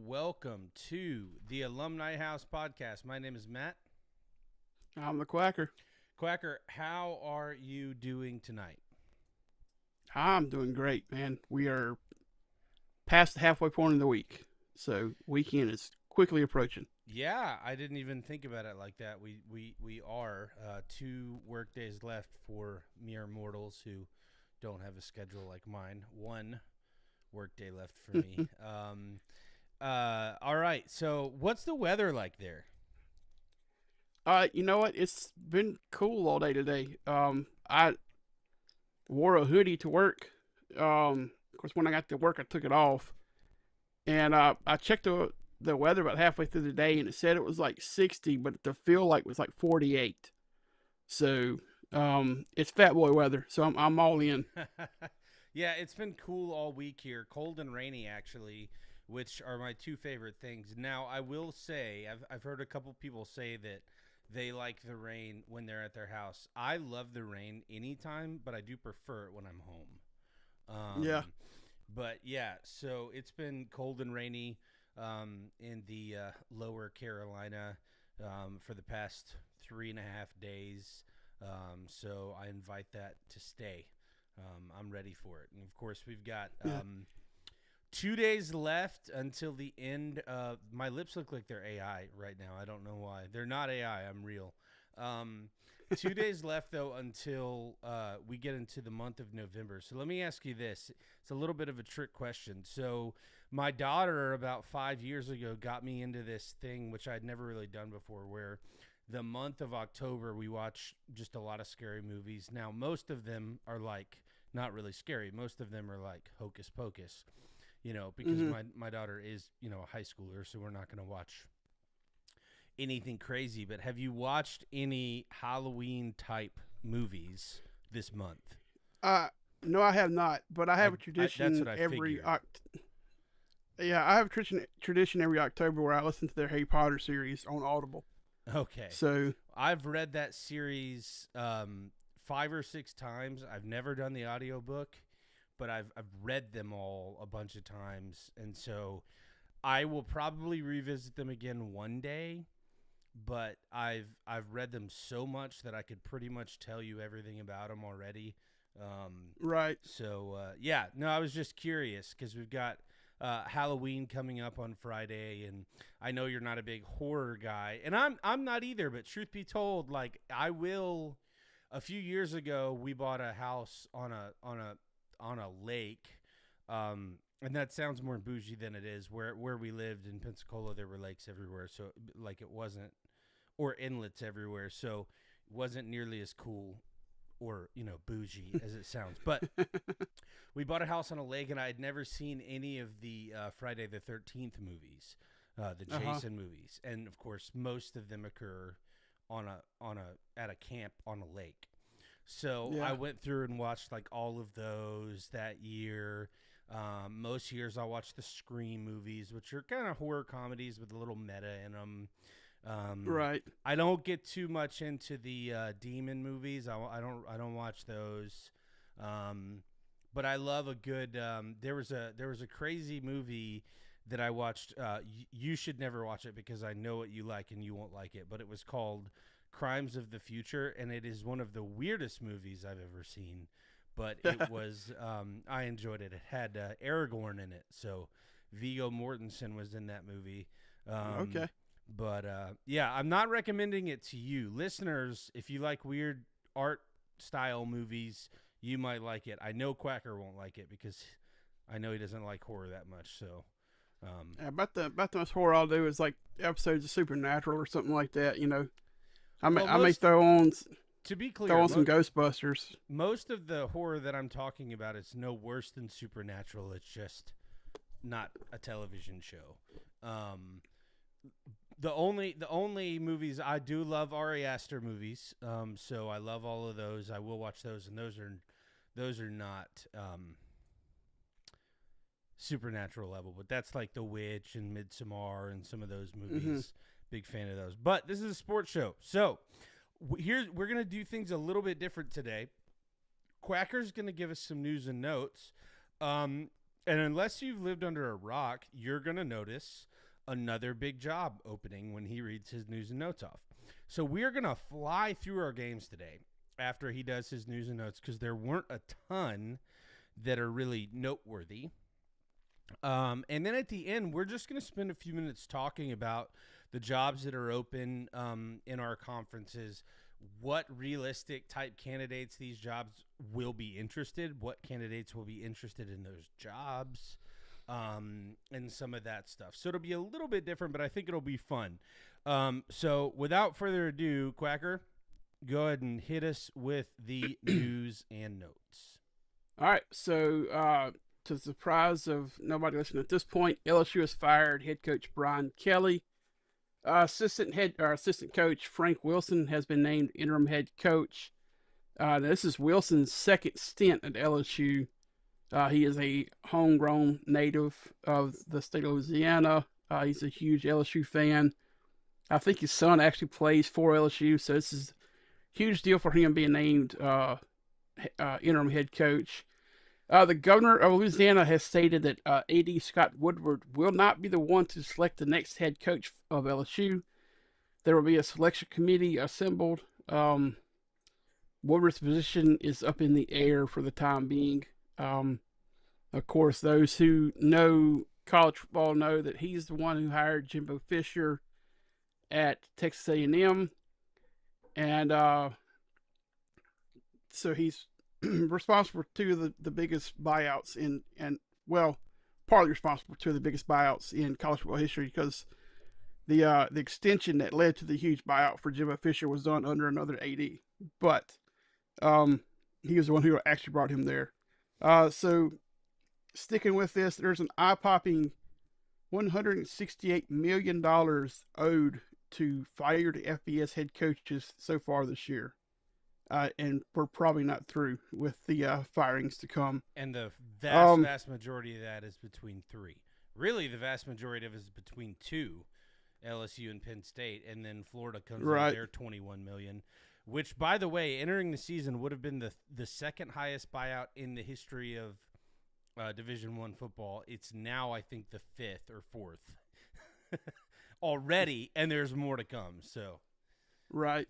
welcome to the Alumni House podcast. My name is Matt. I'm the Quacker. Quacker, how are you doing tonight? I'm doing great, man. We are past the halfway point of the week, so weekend is quickly approaching. Yeah, I didn't even think about it like that. We are 2 work days left for mere mortals who don't have a schedule like mine. 1 work day left for me. All right. So, what's the weather like there? You know what? It's been cool all day today. I wore a hoodie to work. Of course, when I got to work, I took it off, and I checked the weather about halfway through the day, and it said it was like 60, but the feel like was like 48. So, it's fat boy weather. So I'm all in. Yeah, it's been cool all week here. Cold and rainy, actually, which are my 2 favorite things. Now, I will say, I've heard a couple people say that they like the rain when they're at their house. I love the rain anytime, but I do prefer it when I'm home. Yeah. But yeah, so it's been cold and rainy in the lower Carolina for the past 3.5 days. So I invite that to stay. I'm ready for it. And of course, we've got 2 days left until the end of my lips look like they're AI right now. I don't know why. They're not AI. I'm real. 2 days left, though, until we get into the month of November. So let me ask you this. It's a little bit of a trick question. So my daughter, about 5 years ago, got me into this thing, which I'd never really done before, where the month of October, we watch just a lot of scary movies. Now, most of them are like not really scary. Most of them are like Hocus Pocus, because my daughter is, a high schooler, so we're not going to watch anything crazy. But have you watched any Halloween type movies this month? No, I have not, but I have a that's tradition what I figured. I have a tradition every October where I listen to their Harry Potter series on Audible. Okay. So I've read that series 5 or 6 times. I've never done the audiobook, but I've read them all a bunch of times. And so I will probably revisit them again one day, but I've read them so much that I could pretty much tell you everything about them already. right. So I was just curious because we've got Halloween coming up on Friday, and I know you're not a big horror guy, and I'm not either. But truth be told, like I will. A few years ago, we bought a house on a lake, and that sounds more bougie than it is. Where we lived in Pensacola, there were lakes everywhere, so like it wasn't, or inlets everywhere, so it wasn't nearly as cool or bougie as it sounds. But we bought a house on a lake, and I had never seen any of the Friday the 13th movies, the Jason movies, and of course most of them occur at a camp on a lake. So I went through and watched like all of those that year. Most years I watch the Scream movies, which are kind of horror comedies with a little meta in them. Right. I don't get too much into the demon movies. I don't watch those. But I love a good. There was a crazy movie that I watched. You should never watch it because I know what you like and you won't like it. But it was called Crimes of the Future, and it is one of the weirdest movies I've ever seen. But it was. I enjoyed it. It had Aragorn in it, so Viggo Mortensen was in that movie. Okay. But I'm not recommending it to you, listeners. If you like weird art style movies, you might like it. I know Quacker won't like it because I know he doesn't like horror that much. So. About the most horror I'll do is like episodes of Supernatural or something like that. I may throw on. To be clear, throw on some Ghostbusters. Most of the horror that I'm talking about is no worse than Supernatural. It's just not a television show. The only movies I do love Ari Aster movies. So I love all of those. I will watch those, and those are not Supernatural level, but that's like The Witch and Midsommar and some of those movies. Mm-hmm. Big fan of those. But this is a sports show, so we're gonna do things a little bit different today. Quacker's gonna give us some news and notes. And unless you've lived under a rock, you're going to notice another big job opening when he reads his news and notes off. So we're going to fly through our games today after he does his news and notes because there weren't a ton that are really noteworthy. And then at the end, we're just going to spend a few minutes talking about the jobs that are open in our conferences, what realistic type candidates these jobs will be interested, what candidates will be interested in those jobs, and some of that stuff. So it'll be a little bit different, but I think it'll be fun. So without further ado, Quacker, go ahead and hit us with the news and notes. All right, so to the surprise of nobody listening at this point, LSU has fired head coach Brian Kelly. Assistant coach Frank Wilson has been named interim head coach. This is Wilson's second stint at LSU. He is a homegrown native of the state of Louisiana. He's a huge LSU fan. I think his son actually plays for LSU, so this is a huge deal for him being named interim head coach. The governor of Louisiana has stated that A.D. Scott Woodward will not be the one to select the next head coach of LSU. There will be a selection committee assembled. Woodward's position is up in the air for the time being. Of course, those who know college football know that he's the one who hired Jimbo Fisher at Texas A&M. And so he's responsible for two of the biggest buyouts partly responsible for two of the biggest buyouts in college football history because the extension that led to the huge buyout for Jimbo Fisher was done under another AD. But he was the one who actually brought him there. So sticking with this, there's an eye-popping $168 million owed to fired FBS head coaches so far this year. And we're probably not through with the firings to come. And the vast majority of that is between three. Really, the vast majority of it is between two, LSU and Penn State, and then Florida comes in their $21 million, which, by the way, entering the season would have been the second highest buyout in the history of Division I football. It's now, I think, the fifth or fourth already, and there's more to come. So, right.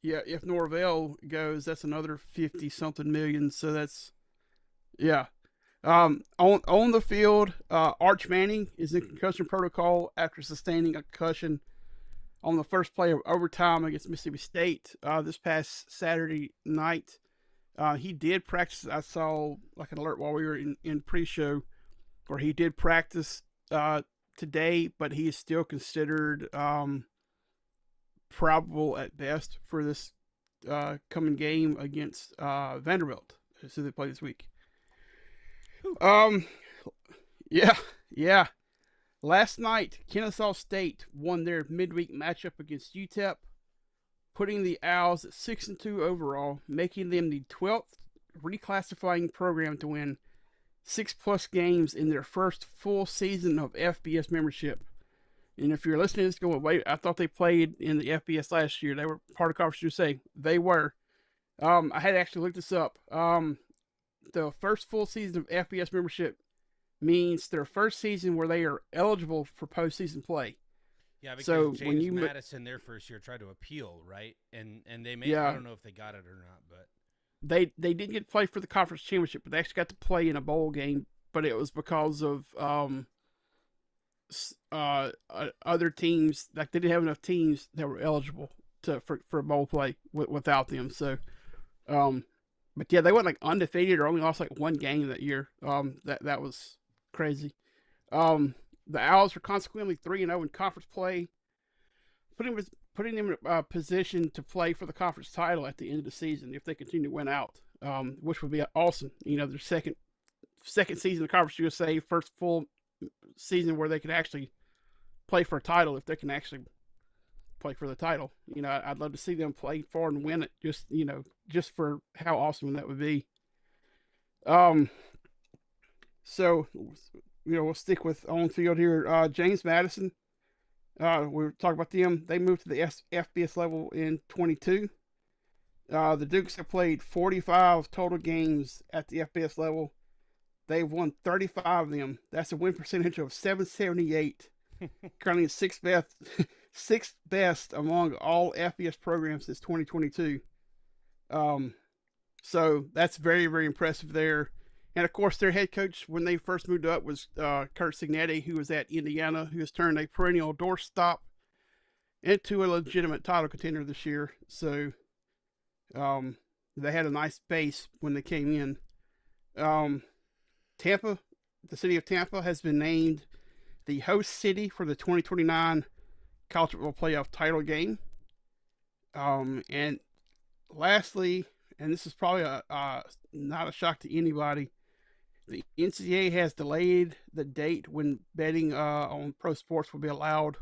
Yeah, if Norvell goes, that's another 50-something million. So that's, yeah. On the field, Arch Manning is in concussion protocol after sustaining a concussion on the first play of overtime against Mississippi State this past Saturday night. He did practice. I saw like an alert while we were in pre-show where he did practice today, but he is still considered probable at best for this coming game against Vanderbilt, who they play this week. Yeah. Last night, Kennesaw State won their midweek matchup against UTEP, putting the Owls at 6-2 overall, making them the 12th reclassifying program to win 6+ games in their first full season of FBS membership. And if you're listening to this going, wait, I thought they played in the FBS last year. They were part of Conference USA. They were. I had to actually look this up. The first full season of FBS membership means their first season where they are eligible for postseason play. Yeah, because James Madison, their first year, tried to appeal, right? And they may, I don't know if they got it or not, but they didn't get to play for the conference championship, but they actually got to play in a bowl game. But it was because of other teams, like they didn't have enough teams that were eligible for bowl play without them. So, but yeah, they went like undefeated or only lost like one game that year. That was crazy. The Owls are consequently 3-0 in conference play, putting them in a position to play for the conference title at the end of the season if they continue to win out, which would be awesome. You know, their second season of Conference USA, first full season where they could actually play for a title if they can actually play for the title. You know, I'd love to see them play for it and win it, just for how awesome that would be. So, we'll stick with on field here. James Madison, we were talking about them. They moved to the FBS level in 22. The Dukes have played 45 total games at the FBS level. They've won 35 of them. That's a win percentage of 778. Currently sixth best among all FBS programs since 2022. Um, so that's very, very impressive there. And of course, their head coach when they first moved up was Kurt Cignetti, who was at Indiana, who has turned a perennial doorstop into a legitimate title contender this year. So they had a nice base when they came in. Tampa, the city of Tampa, has been named the host city for the 2029 College Football Playoff title game. And lastly, and this is probably not a shock to anybody, the NCAA has delayed the date when betting on pro sports will be allowed,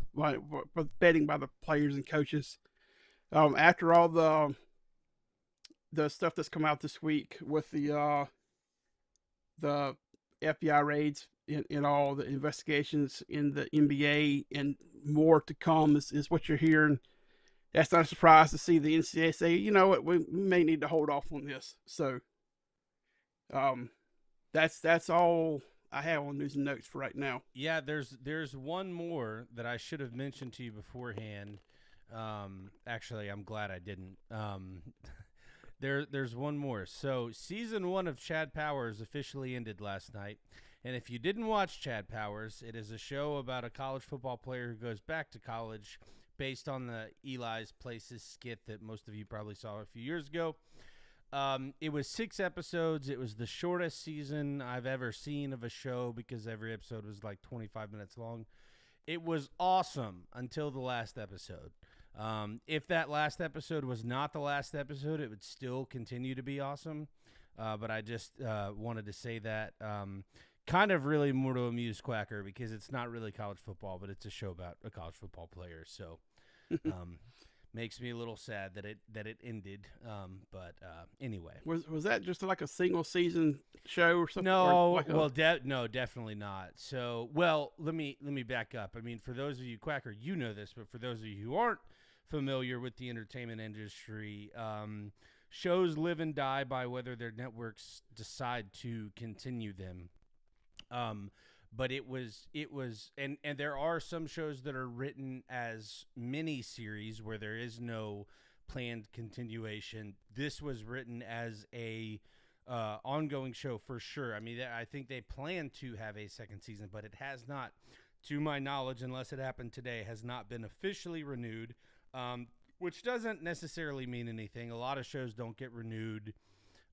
betting by the players and coaches. After all the stuff that's come out this week with the FBI raids and all the investigations in the NBA and more to come is what you're hearing. That's not a surprise to see the NCAA say, you know what, we may need to hold off on this. So, that's all I have on news and notes for right now. Yeah, there's one more that I should have mentioned to you beforehand. Actually, I'm glad I didn't. There's one more. So season 1 of Chad Powers officially ended last night. And if you didn't watch Chad Powers, it is a show about a college football player who goes back to college based on the Eli's Places skit that most of you probably saw a few years ago. It was 6 episodes. It was the shortest season I've ever seen of a show because every episode was like 25 minutes long. It was awesome until the last episode. If that last episode was not the last episode, it would still continue to be awesome. But I just wanted to say that kind of really more to amuse Quacker because it's not really college football, but it's a show about a college football player. So makes me a little sad that it ended. But anyway, was that just like a single season show or something? No, like well, no, definitely not. So, well, let me back up. I mean, for those of you, Quacker, you know this, but for those of you who aren't familiar with the entertainment industry, shows live and die by whether their networks decide to continue them. But it was, and there are some shows that are written as mini series where there is no planned continuation. This was written as a ongoing show for sure. I mean, I think they plan to have a second season, but it has not, to my knowledge, unless it happened today, has not been officially renewed, which doesn't necessarily mean anything. A lot of shows don't get renewed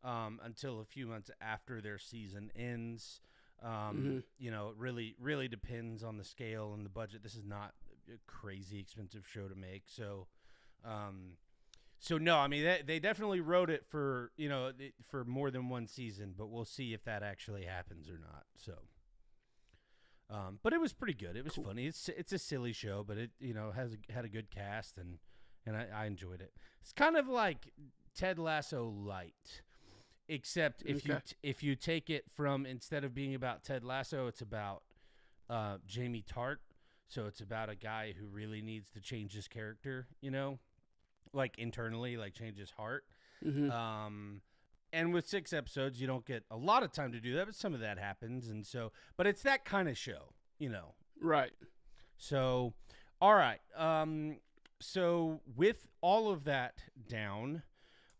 until a few months after their season ends. You know, it really depends on the scale and the budget. This is not a crazy expensive show to make. So no, I mean, they definitely wrote it for, you know, for more than one season, but we'll see if that actually happens or not. So, but it was pretty good. It was cool. Funny. It's a silly show, but it, you know, had a good cast and I enjoyed it. It's kind of like Ted Lasso light. Except if you take it from, instead of being about Ted Lasso, it's about Jamie Tart. So it's about a guy who really needs to change his character, you know, like internally, like change his heart. Mm-hmm. And with 6 episodes, you don't get a lot of time to do that, but some of that happens. And so, but it's that kind of show, you know. Right. So, all right. So with all of that down,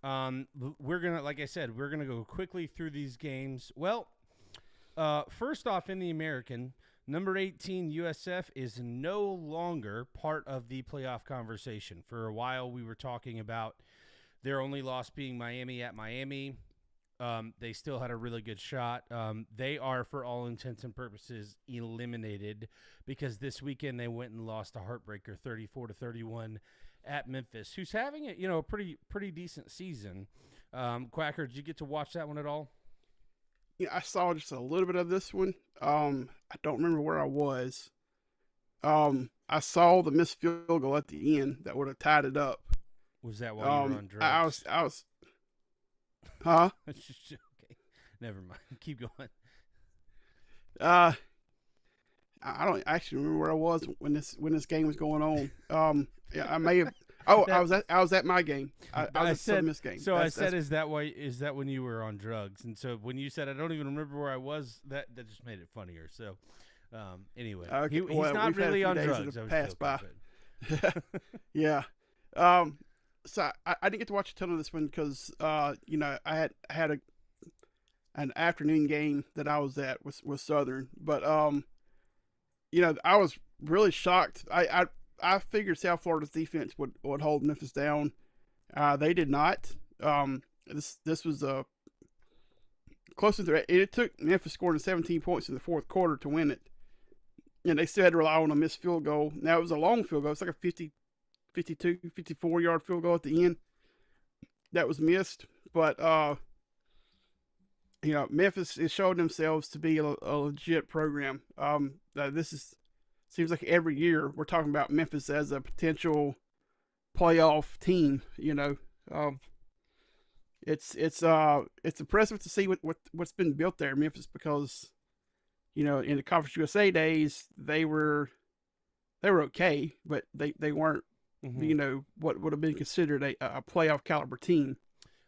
we're going to, like I said, we're going to go quickly through these games. Well, first off, in the American, number 18 USF is no longer part of the playoff conversation. For a while, we were talking about their only loss being Miami at Miami. They still had a really good shot. They are, for all intents and purposes, eliminated because this weekend they went and lost a heartbreaker 34-31 at Memphis, who's having a pretty decent season. Quacker, did you get to watch that one at all? Yeah, I saw just a little bit of this one. I don't remember where I was. I saw the missed field goal at the end that would have tied it up. Was that while you were on drugs? I was. Huh? Okay, never mind. Keep going. I don't actually remember where I was when this game was going on. Yeah, I may have Oh, That, I was at my game. I was I at the Southern said Miss game. so. I said, is that why? Is that when you were on drugs? And so when you said I don't even remember where I was, that just made it funnier. So anyway, okay. he's Well, not we've had a really few on days that drugs. I have was passed joking, by. but Yeah. So I didn't get to watch a ton of this one because you know, I had an afternoon game that I was at with Southern, but you know, I was really shocked. I figured South Florida's defense would hold Memphis down. They did not. This was a close to threat. It took Memphis scoring 17 points in the fourth quarter to win it, and they still had to rely on a missed field goal. Now it was a long field goal. It's like a 50, 52, 54-yard field goal at the end that was missed. But you know, Memphis is showing themselves to be a legit program. This is seems like every year we're talking about Memphis as a potential playoff team. You know, it's impressive to see what's been built there in Memphis because, you know, in the Conference USA days they were okay, but they weren't, you know, what would have been considered a playoff caliber team.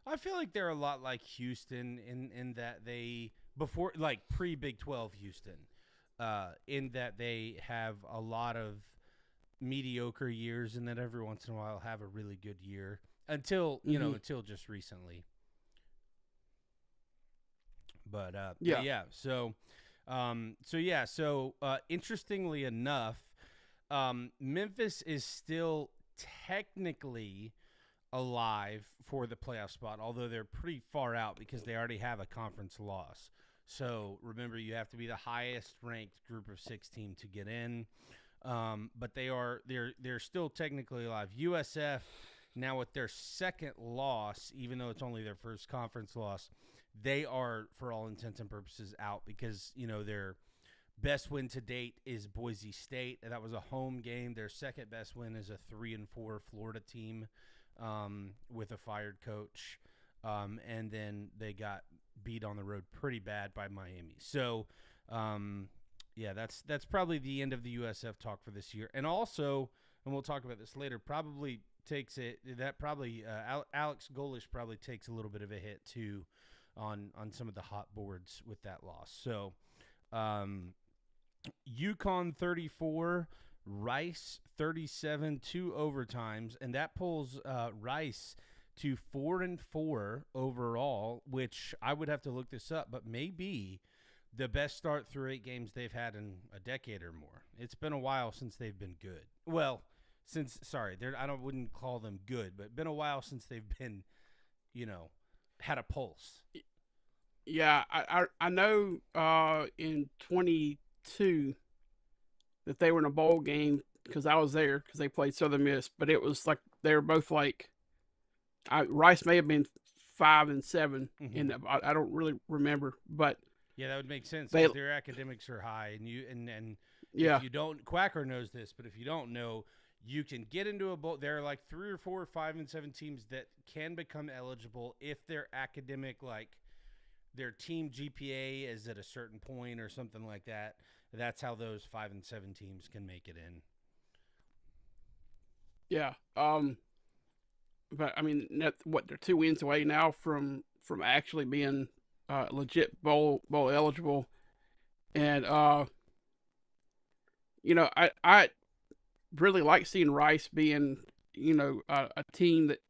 I feel like they're a lot like Houston in that they before like pre Big 12 Houston, in that they have a lot of mediocre years and then every once in a while have a really good year until you know until just recently. But Yeah. so interestingly enough, Memphis is still technically alive for the playoff spot, although they're pretty far out because they already have a conference loss. So remember, you have to be the highest ranked group of 6 team to get in. But they're still technically alive. USF now with their second loss, even though it's only their first conference loss, they are for all intents and purposes out because, you know, their best win to date is Boise State. That was a home game. Their second best win is a 3-4 Florida team with a fired coach. And then they got beat on the road pretty bad by Miami. So, yeah, that's probably the end of the USF talk for this year. And also, and we'll talk about this later, probably takes it that probably Alex Golish probably takes a little bit of a hit too on some of the hot boards with that loss. So, UConn 34, Rice 37, 2 overtimes, and that pulls Rice to 4-4 overall, which I would have to look this up, but maybe the best start through 8 games they've had in a decade or more. It's been a while since they've been good. Well, wouldn't call them good, but been a while since they've been, you know, had a pulse. Yeah, I know in 22 that they were in a bowl game because I was there because they played Southern Miss, but it was like they were both like Rice may have been 5-7, and I don't really remember, but yeah, that would make sense because their academics are high, and yeah, if you don't, Quacker knows this, but if you don't know, you can get into a bowl. There are like 3 or 4 or 5-7 teams that can become eligible if their academic, like their team GPA is at a certain point or something like that. That's how those 5-7 teams can make it in. Yeah. But I mean, they're 2 wins away now from actually being legit bowl eligible, and you know, I really like seeing Rice being, you know, a team that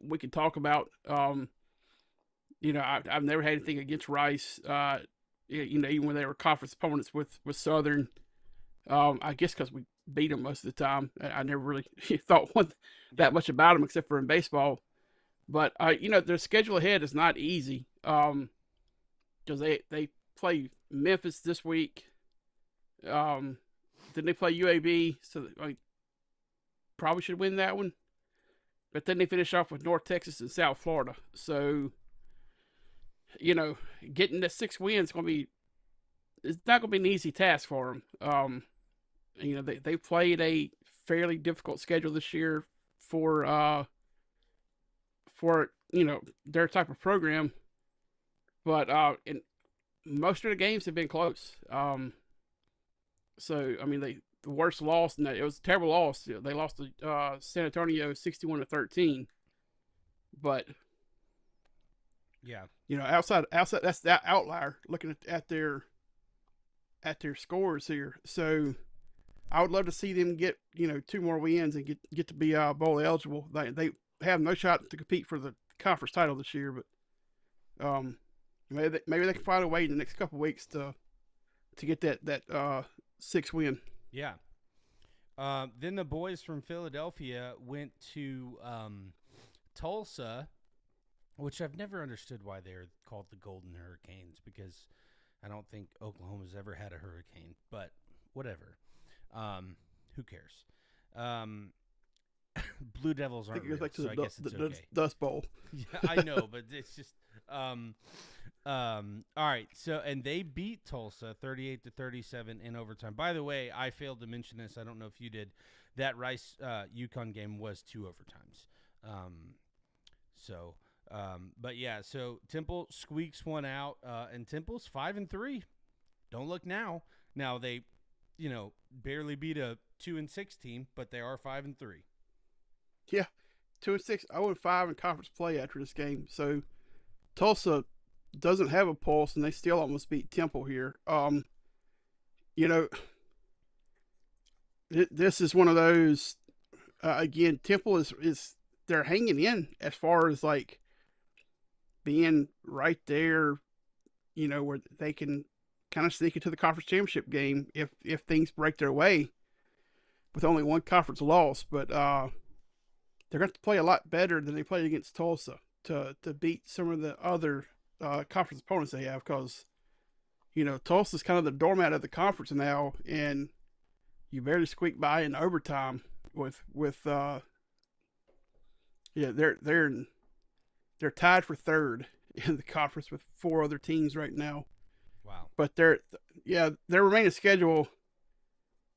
we could talk about. You know, I've never had anything against Rice. You know, even when they were conference opponents with Southern, I guess because we beat them most of the time. I never really thought that much about them except for in baseball. But you know, their schedule ahead is not easy because they play Memphis this week. Then they play UAB, so probably should win that one. But then they finish off with North Texas and South Florida. So, you know, getting the 6 wins it's not going to be an easy task for them. You know, they played a fairly difficult schedule this year for you know, their type of program, but in most of the games have been close. So I mean, the worst loss in that. It was a terrible loss. They lost to San Antonio 61-13. But Yeah. outside that's that outlier looking at their scores here. So I would love to see them get 2 more wins and get to be bowl eligible. They have no shot to compete for the conference title this year, but maybe they can find a way in the next couple of weeks to get that 6th win. Yeah. Then the boys from Philadelphia went to Tulsa, which I've never understood why they're called the Golden Hurricanes, because I don't think Oklahoma's ever had a hurricane, but whatever. Who cares? Blue Devils aren't real, so I guess it's okay. Dust Bowl. Yeah, I know, but it's just all right. So, and they beat Tulsa 38-37 in overtime. By the way, I failed to mention this. I don't know if you did. That Rice UConn game was 2 overtimes. But yeah. So Temple squeaks one out, and Temple's 5-3. Don't look now. Now they, barely beat a 2-6 team, but they are 5-3. Yeah, 2-6, 0-5 in conference play after this game. So Tulsa doesn't have a pulse, and they still almost beat Temple here. This is one of those. Again, Temple is they're hanging in as far as like being right there, where they can kind of sneak into the conference championship game if things break their way, with only one conference loss. But they're going to play a lot better than they played against Tulsa to beat some of the other conference opponents they have, because Tulsa's kind of the doormat of the conference now, and you barely squeak by in overtime with they're tied for 3rd in the conference with 4 other teams right now. Wow. But their remaining schedule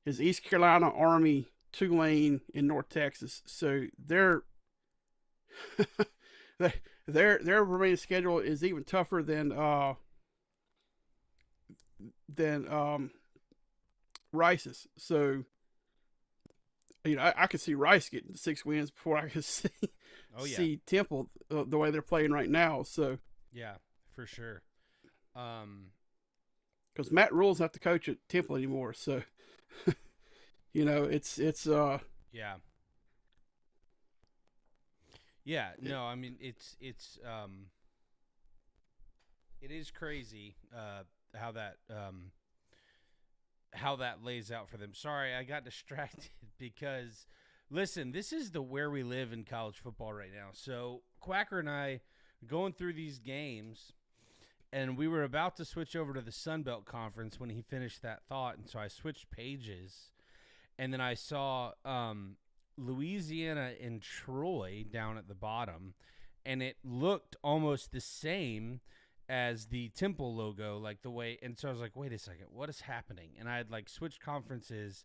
is East Carolina, Army, Tulane, and North Texas. So their remaining schedule is even tougher than Rice's. So I could see Rice getting 6 wins before I could see Temple the way they're playing right now. So yeah, for sure. Because Matt Rule's not the coach at Temple anymore, so it's yeah. Yeah, no, I mean it is crazy how that lays out for them. Sorry, I got distracted because listen, this is the where we live in college football right now. So Quacker and I are going through these games, and we were about to switch over to the Sun Belt Conference when he finished that thought, and so I switched pages, and then I saw Louisiana and Troy down at the bottom, and it looked almost the same as the Temple logo, like the way, and so I was like, wait a second, what is happening? And I had like switched conferences,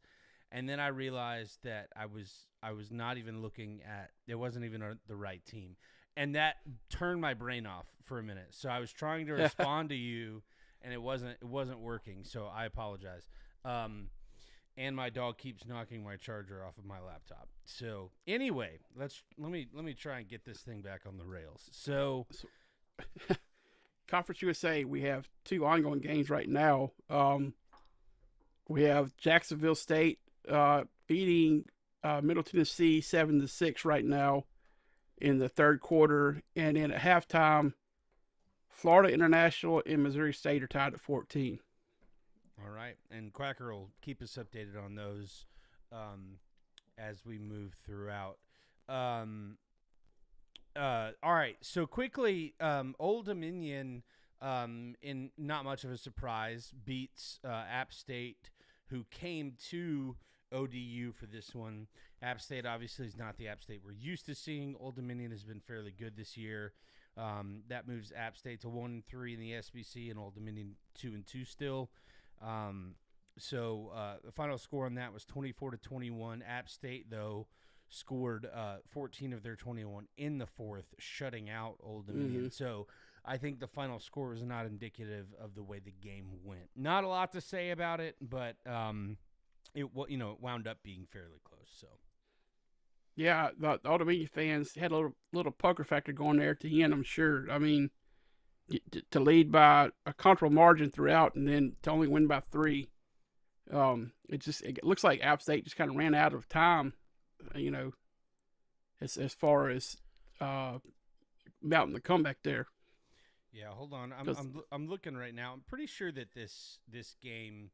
and then I realized that I was not even looking at, it wasn't even the right team, and that turned my brain off for a minute. So I was trying to respond to you, and it wasn't working, so I apologize. And my dog keeps knocking my charger off of my laptop. So anyway, let me try and get this thing back on the rails. So Conference USA, we have 2 ongoing games right now. We have Jacksonville State beating Middle Tennessee 7-6 right now in the 3rd quarter, and then at halftime, Florida International and Missouri State are tied at 14. All right, and Quacker will keep us updated on those as we move throughout. All right, so quickly, Old Dominion, in not much of a surprise, beats App State, who came to ODU for this one. App State obviously is not the App State we're used to seeing. Old Dominion has been fairly good this year. That moves App State to 1-3 in the SBC, and Old Dominion 2-2 still. So the final score on that was 24-21. App State, though, scored 14 of their 21 in the 4th, shutting out Old Dominion. Mm-hmm. So I think the final score was not indicative of the way the game went. Not a lot to say about it, but it wound up being fairly close. So Yeah, all the media fans had a little poker factor going there at the end. I'm sure. I mean, to lead by a comfortable margin throughout, and then to only win by three. It looks like App State just kind of ran out of time. You know, as far as mounting the comeback there. yeah, hold on. I'm 'Cause I'm looking right now. I'm pretty sure that this game.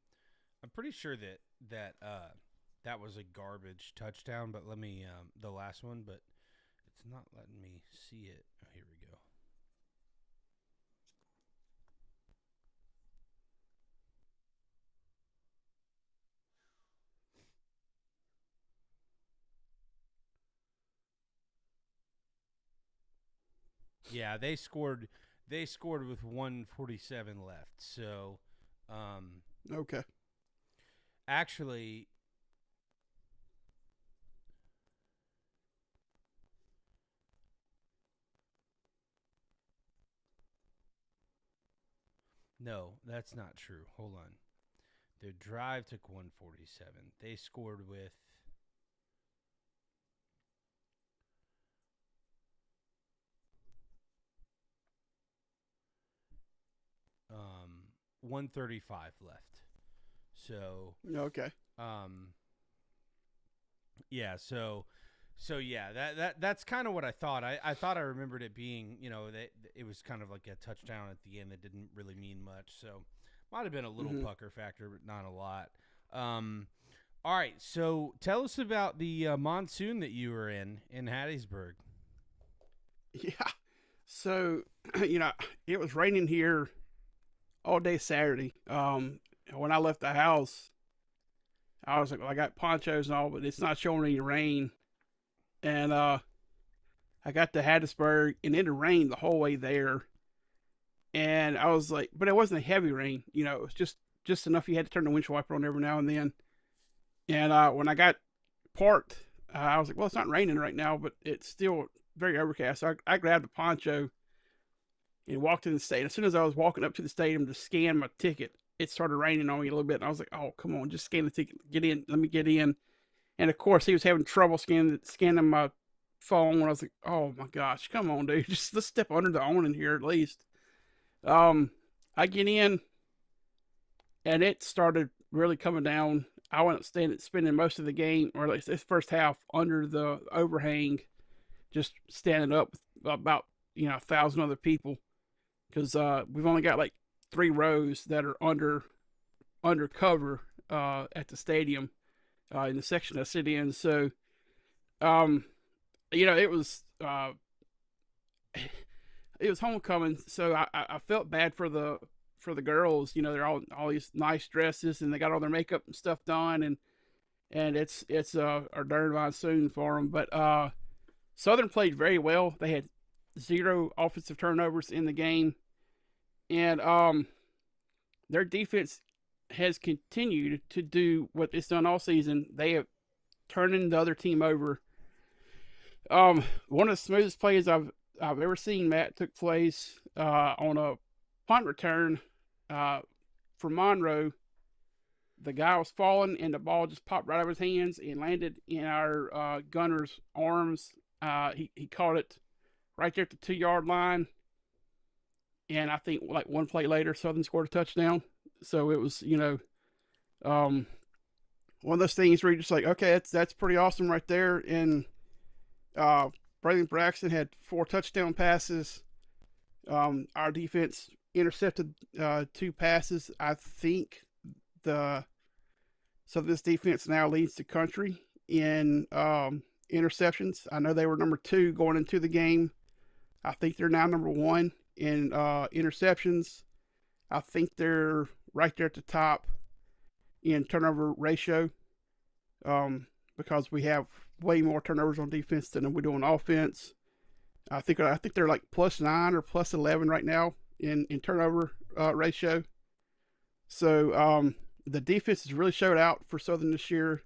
I'm pretty sure that was a garbage touchdown. But let me the last one. But it's not letting me see it. Oh, here we go. Yeah, they scored. They scored with 147 left. So, um, okay, actually, no, that's not true. Hold on. Their drive took 147. They scored with 135 left. So, okay, um, yeah. So yeah. That's kind of what I thought. I thought I remembered it being, that it was kind of like a touchdown at the end that didn't really mean much. So, might have been a little pucker factor, but not a lot. All right. So, tell us about the monsoon that you were in Hattiesburg. yeah. So, it was raining here all day Saturday. When I left the house, I was like, well, I got ponchos and all, but it's not showing any rain. And I got to Hattiesburg, and it rained the whole way there. And I was like, but it wasn't a heavy rain. It was just enough you had to turn the windshield wiper on every now and then. And when I got parked, I was like, well, it's not raining right now, but it's still very overcast. So I grabbed a poncho and walked in the stadium. As soon as I was walking up to the stadium to scan my ticket, it started raining on me a little bit. And I was like, oh, come on, just scan the ticket. Get in. Let me get in. And of course, he was having trouble scanning my phone. I was like, oh my gosh, come on, dude. Just let's step under the awning here at least. I get in, and it started really coming down. I went up spending most of the game, or at least this first half, under the overhang, just standing up with about 1,000 other people, because we've only got like 3 rows that are under cover at the stadium in the section I sit in. So, um, it was it was homecoming, so I felt bad for the girls. They're all these nice dresses, and they got all their makeup and stuff done, and it's a darn monsoon for them. But Southern played very well. They had 0 offensive turnovers in the game, and their defense has continued to do what it's done all season. They have turning the other team over. One of the smoothest plays I've ever seen, Matt, took place on a punt return for Monroe. The guy was falling, and the ball just popped right out of his hands and landed in our gunner's arms. He caught it right there at the 2-yard line, and I think like one play later, Southern scored a touchdown. So it was, one of those things where you're just like, okay, that's pretty awesome right there. And Braylon Braxton had 4 touchdown passes. Our defense intercepted 2 passes. I think so this defense now leads the country in interceptions. I know they were number 2 going into the game. I think they're now number 1 in interceptions. I think they're right there at the top in turnover ratio, because we have way more turnovers on defense than we do on offense. I think they're like +9 or +11 right now in turnover ratio. So the defense has really showed out for Southern this year,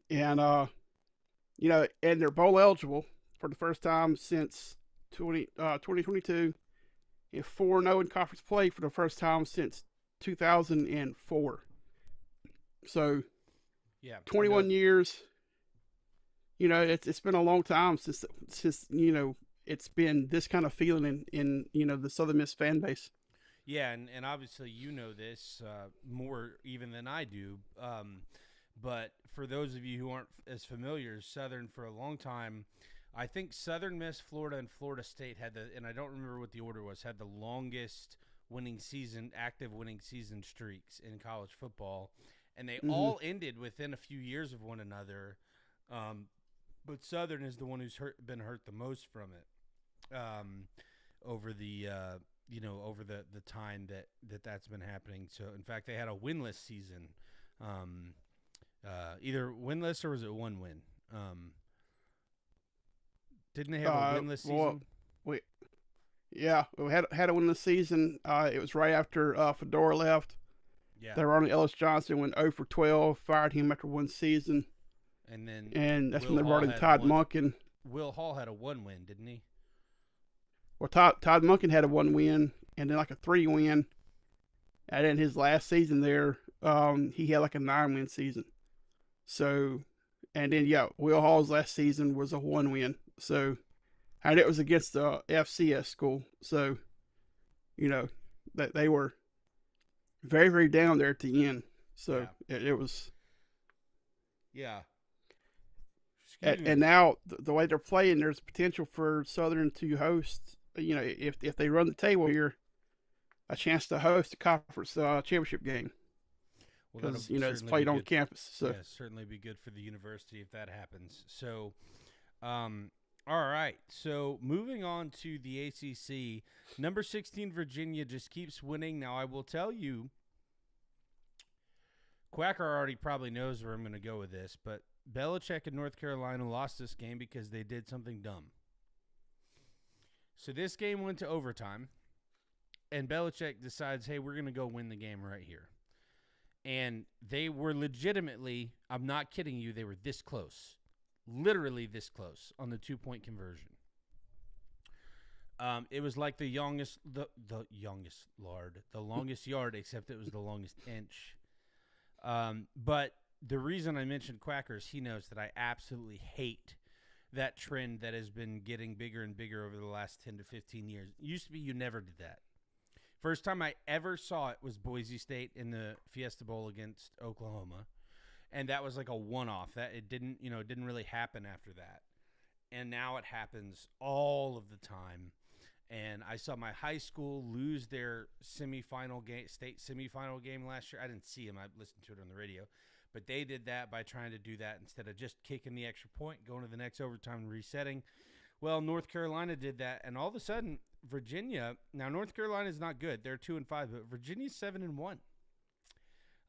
and and they're bowl eligible for the first time since 2022, and 4-0 in conference play for the first time since 2004. So Yeah. No. 21 years. You know, it's been a long time since it's been this kind of feeling in the Southern Miss fan base. Yeah, and obviously you know this more even than I do. But for those of you who aren't as familiar, Southern for a long time, I think Southern Miss, Florida, and Florida State had and I don't remember what the order was, had the longest active winning season streaks in college football, and they Hmm. all ended within a few years of one another. Um, but Southern is the one who's been hurt the most from it. Over the over the time that's been happening. So in fact, they had a winless season, um, either winless or was it one win? Didn't they have a winless Well, season? we yeah, we had a win the season. It was right after Fedora left. Yeah, That Ronnie Ellis Johnson went 0 for 12, fired him after one season, and then and that's when Will they Hall brought in had Todd one. Monken. Will Hall had a one win, didn't he? Well, Todd Monken had a one win and then like a three win. And then his last season there, he had like a 9 win season. So, and then yeah, Will Hall's last season was a one win. So, and it was against the FCS school. So, you know, that they were very very down there at the end. So Yeah, it was, yeah. Excuse and me. now the way they're playing, there's potential for Southern to host. If they run the table here, a chance to host a conference championship game Well, that'll because it's certainly be played on good. campus. So Yeah, certainly be good for the university if that happens. So, all right. So moving on to the ACC, number 16 Virginia just keeps winning. Now I will tell you, Quacker already probably knows where I'm going to go with this, but Belichick and North Carolina lost this game because they did something dumb. So this game went to overtime, and Belichick decides, hey, we're going to go win the game right here. And they were legitimately, I'm not kidding you, they were this close. Literally this close on the 2-point conversion. It was like the longest yard, except it was the longest inch. But the reason I mentioned Quackers, he knows that I absolutely hate that trend that has been getting bigger and bigger over the last 10 to 15 years. It used to be you never did that. First time I ever saw it was Boise State in the Fiesta Bowl against Oklahoma, and that was like a one-off. That it didn't really happen after that, and now it happens all of the time. And I saw my high school lose their state semifinal game last year. I didn't see them; I listened to it on the radio, but they did that by trying to do that instead of just kicking the extra point, going to the next overtime, and resetting. Well, North Carolina did that, and all of a sudden, Virginia. Now, North Carolina is not good; they're 2-5, but Virginia's 7-1,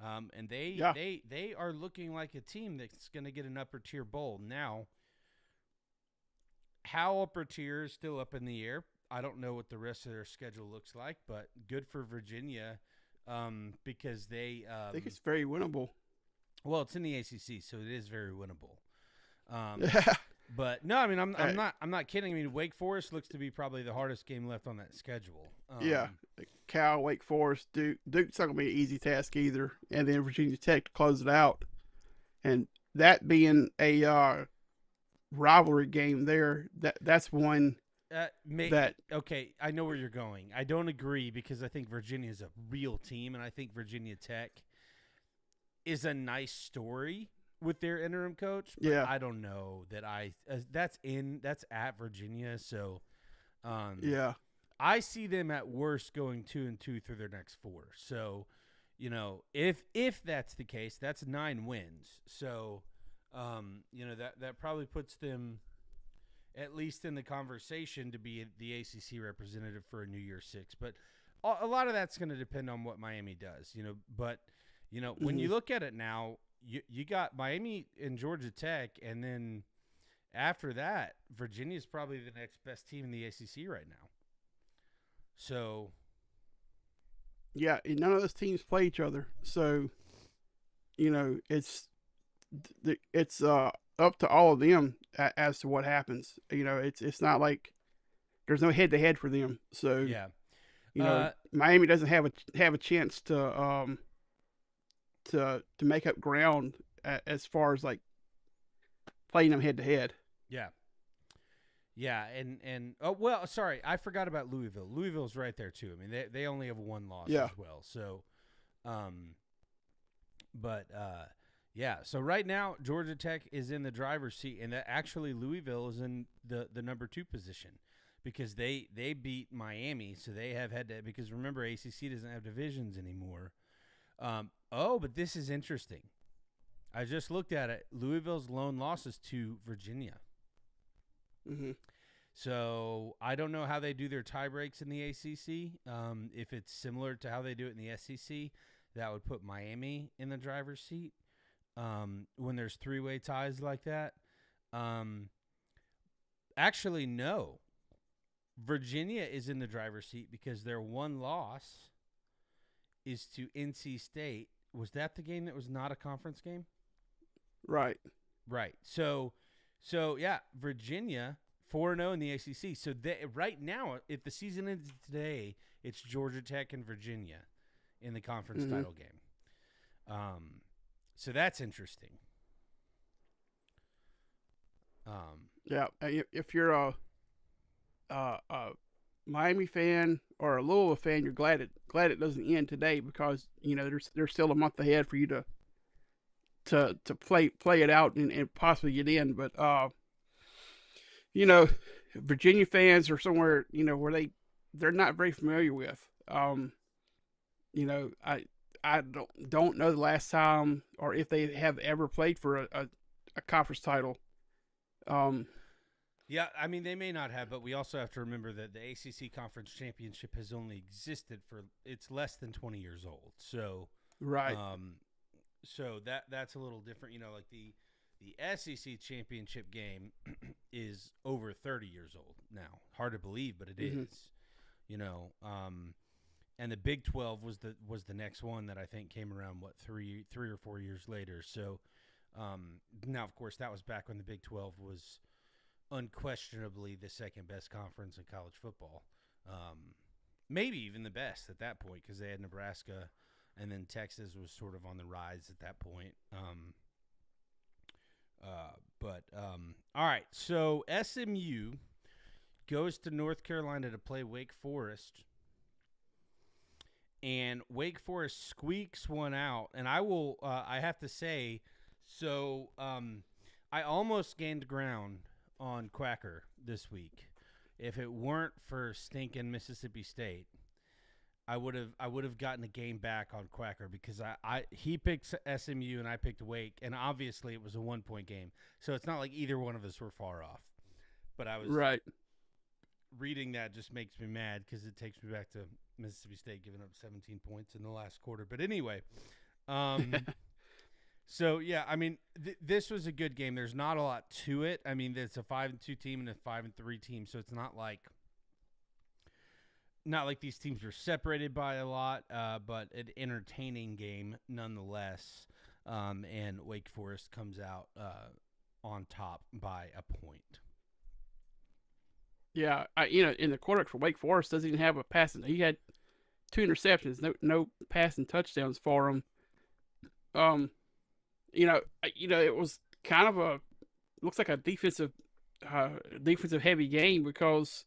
and they yeah, they they are looking like a team that's going to get an upper tier bowl. Now, how upper tier is still up in the air. I don't know what the rest of their schedule looks like, but good for Virginia because they I think it's very winnable. well, it's in the ACC, so it is very winnable. Um, Yeah, But no, I mean uh, I'm not kidding. I mean Wake Forest looks to be probably the hardest game left on that schedule. yeah. Cal, Wake Forest, Duke. Duke's not gonna be an easy task either. And then Virginia Tech to close it out, and that being a rivalry game there, that's one that Okay, I know where you're going. I don't agree because I think Virginia is a real team, and I think Virginia Tech is a nice story with their interim coach. But yeah, I don't know that that's at Virginia, so um, yeah. I see them at worst going 2-2 through their next four. So, if that's the case, that's 9 wins. So, that probably puts them at least in the conversation to be the ACC representative for a New Year's Six. But a lot of that's going to depend on what Miami does. But when Hmm. you look at it now, you got Miami and Georgia Tech, and then after that, Virginia's probably the next best team in the ACC right now. So Yeah, and none of those teams play each other, so it's up to all of them as to what happens. It's not like there's no head to head for them. So yeah, uh, Miami doesn't have a chance to make up ground as far as like playing them head to head. Yeah. Yeah, and oh well, sorry, I forgot about Louisville. Louisville's right there too. I mean, they only have one loss Yeah. as well. So, but yeah. So right now, Georgia Tech is in the driver's seat, and that actually Louisville is in the number 2 position because they beat Miami, so they have had to. Because remember, ACC doesn't have divisions anymore. But this is interesting. I just looked at it. Louisville's lone loss is to Virginia. Mm-hmm. So I don't know how they do their tie breaks in the ACC. If it's similar to how they do it in the SEC, that would put Miami in the driver's seat when there's 3-way ties like that. Actually, no. Virginia is in the driver's seat because their one loss is to NC State. Was that the game that was not a conference game? Right. Right. So yeah, Virginia 4-0 in the ACC. So right now, if the season ends today, it's Georgia Tech and Virginia in the conference title game. So that's interesting. Yeah. If you're a Miami fan or a Louisville fan, you're glad it doesn't end today because there's still a month ahead for you to play it out and possibly get in. But Virginia fans are somewhere where they're not very familiar with. I don't know the last time or if they have ever played for a conference title. Yeah, I mean, they may not have, but we also have to remember that the ACC Conference Championship has only existed it's less than 20 years old. So, right. So that's a little different. Like the SEC Championship game is over 30 years old now. Hard to believe, but it is. And the Big 12 was the next one that I think came around 3 or 4 years later. So, now of course that was back when the Big 12 was unquestionably the second best conference in college football. Maybe even the best at that point because they had Nebraska, and then Texas was sort of on the rise at that point. All right. So SMU goes to North Carolina to play Wake Forest, and Wake Forest squeaks one out. And I have to say, so I almost gained ground on Quacker this week. If it weren't for stinking Mississippi State, I would have gotten a game back on Quacker because he picked SMU and I picked Wake, and obviously it was a 1-point game, so it's not like either one of us were far off. But I was right. Reading that just makes me mad because it takes me back to Mississippi State giving up 17 points in the last quarter. But anyway, so yeah, I mean this was a good game. There's not a lot to it. I mean it's a 5-2 team and a 5-3 team, so it's not like these teams are separated by a lot, but an entertaining game nonetheless. And Wake Forest comes out on top by a point. Yeah, in the quarterback for Wake Forest doesn't even have a passing. He had 2 interceptions, no passing touchdowns for him. It was kind of looks like a defensive heavy game because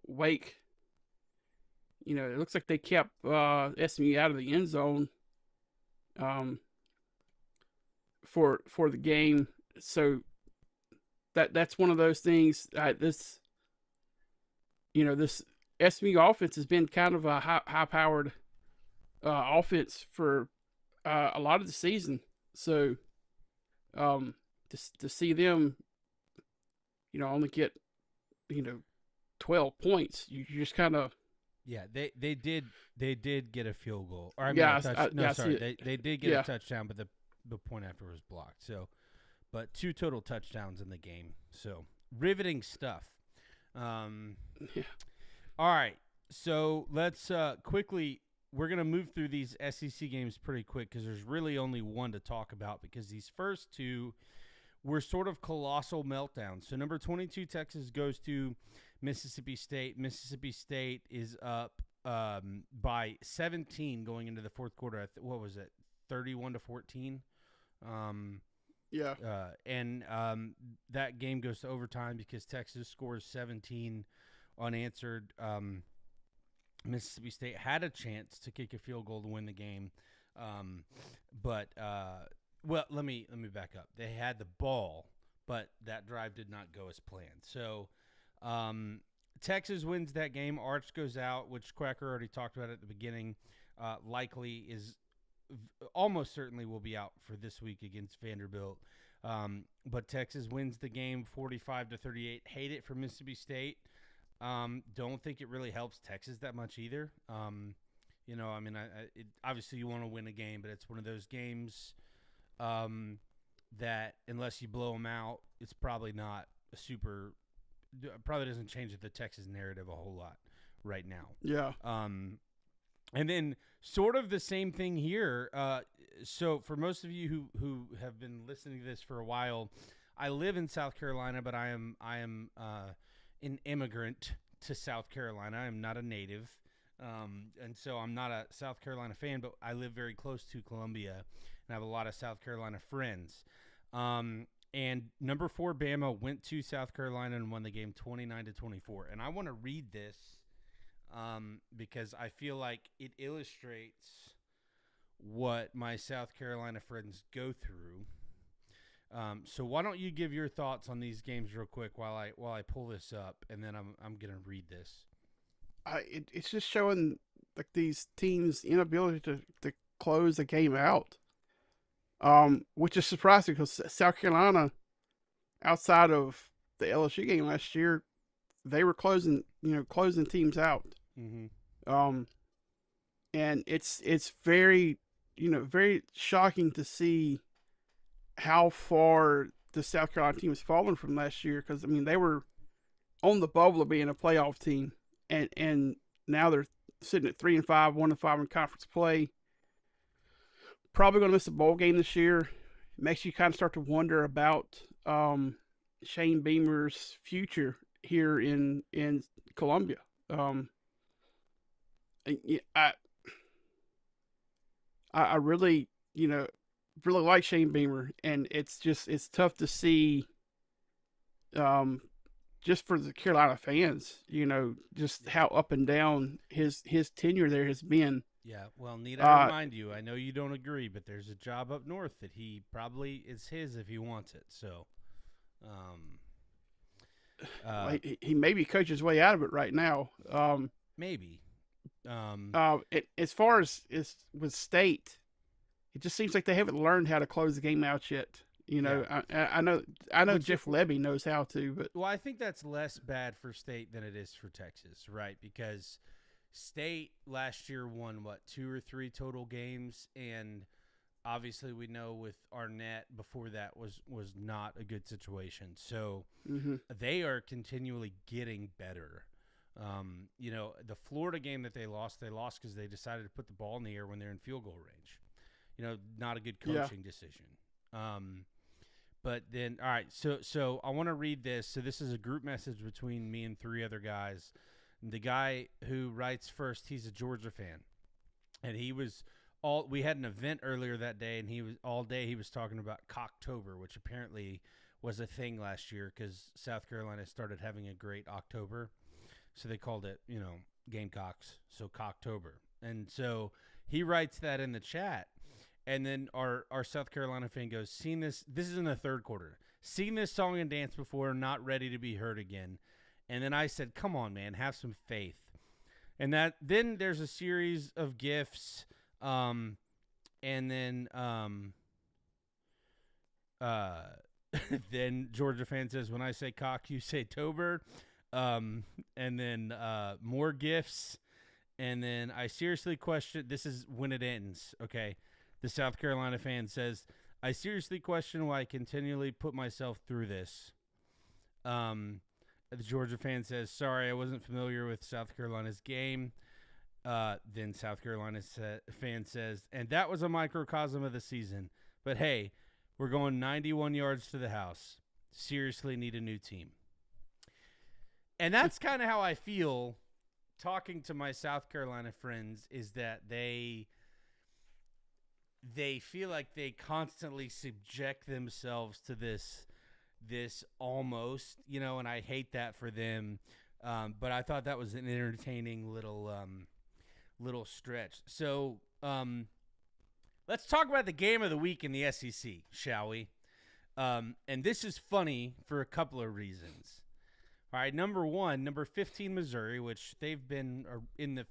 Wake, it looks like they kept SMU out of the end zone for the game. So that's one of those things. This SMU offense has been kind of a high powered offense for a lot of the season. So to see them only get 12 points, you just kind of they did get a field goal. Or they did get a touchdown, but the point after was blocked. So, but 2 total touchdowns in the game. So riveting stuff. Yeah. All right, so let's quickly. We're going to move through these SEC games pretty quick because there's really only one to talk about because these first 2 were sort of colossal meltdowns. So number 22, Texas goes to Mississippi State. Mississippi State is up by 17 going into the fourth quarter. What was it? 31-14. Yeah. And that game goes to overtime because Texas scores 17 unanswered. Mississippi State had a chance to kick a field goal to win the game, but let me back up. They had the ball, but that drive did not go as planned. So Texas wins that game. Arch goes out, which Quacker already talked about at the beginning. Likely is almost certainly will be out for this week against Vanderbilt. But Texas wins the game 45-38. Hate it for Mississippi State. Don't think it really helps Texas that much either. Obviously you want to win a game, but it's one of those games that unless you blow them out, it's probably not a super. Probably doesn't change the Texas narrative a whole lot right now. Yeah. And then sort of the same thing here. So for most of you who have been listening to this for a while, I live in South Carolina, but I am an immigrant to South Carolina. I'm not a native. And so I'm not a South Carolina fan, but I live very close to Columbia and I have a lot of South Carolina friends. And number 4 Bama went to South Carolina and won the game 29-24. And I want to read this because I feel like it illustrates what my South Carolina friends go through. So why don't you give your thoughts on these games real quick while I pull this up, and then I'm gonna read this. It's just showing like these teams' inability to close the game out, which is surprising because South Carolina, outside of the LSU game last year, they were closing teams out. Mm-hmm. And it's very very shocking to see how far the South Carolina team has fallen from last year. Because I mean, they were on the bubble of being a playoff team, and now they're sitting at 3-5, 1-5 in conference play. Probably going to miss a bowl game this year. It makes you kind of start to wonder about Shane Beamer's future here in Columbia. I really really like Shane Beamer, and it's tough to see, just for the Carolina fans, just how up and down his tenure there has been. Yeah, well, need I remind you, I know you don't agree, but there's a job up north that he probably is his if he wants it. So, he maybe coaches his way out of it right now. Maybe. As far as with State, it just seems like they haven't learned how to close the game out yet. Yeah. I know Jeff Lebby knows how to, but I think that's less bad for State than it is for Texas, right? Because State last year won 2 or 3 total games, and obviously we know with Arnett before that was not a good situation. So they are continually getting better. The Florida game that they lost because they decided to put the ball in the air when they're in field goal range. Not a good coaching decision. But then, all right, so I want to read this. So this is a group message between me and 3 other guys. The guy who writes first, he's a Georgia fan, and we had an event earlier that day, and he was talking about Cocktober, which apparently was a thing last year because South Carolina started having a great October. So they called it, Gamecocks, so Cocktober. And so he writes that in the chat. And then our South Carolina fan goes, seen this is in the third quarter, seen this song and dance before, not ready to be heard again. And then I said, come on, man, have some faith. And then there's a series of GIFs. And then then Georgia fan says, when I say cock, you say tober. And then more GIFs. And then I seriously question, this is when it ends, okay? The South Carolina fan says, I seriously question why I continually put myself through this. The Georgia fan says, sorry, I wasn't familiar with South Carolina's game. Then South Carolina fan says, and that was a microcosm of the season. But hey, we're going 91 yards to the house. Seriously need a new team. And that's kind of how I feel talking to my South Carolina friends, is that they they feel like they constantly subject themselves to this almost, and I hate that for them. But I thought that was an entertaining little stretch. So let's talk about the game of the week in the SEC, shall we? And this is funny for a couple of reasons. All right, number one, number 15 Missouri, which they've been in the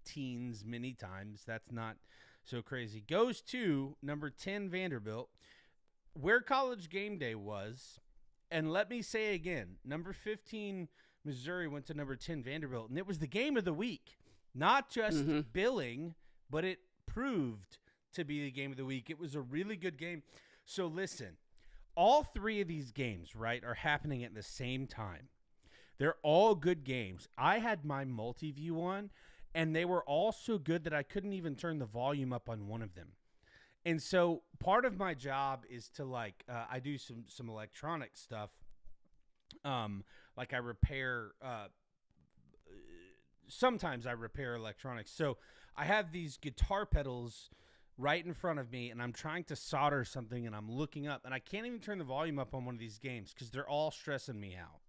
teens many times. That's not so crazy. Goes to number 10 Vanderbilt, where College Game Day was. And let me say again, number 15 Missouri went to number 10 Vanderbilt, and it was the game of the week. Not just billing, but it proved to be the game of the week. It was a really good game. So listen, all three of these games, right, are happening at the same time. They're all good games. I had my multi-view on, and they were all so good that I couldn't even turn the volume up on one of them. And so part of my job is to I do some electronic stuff. Like I repair, sometimes I repair electronics. So I have these guitar pedals right in front of me, and I'm trying to solder something, and I'm looking up, and I can't even turn the volume up on one of these games because they're all stressing me out.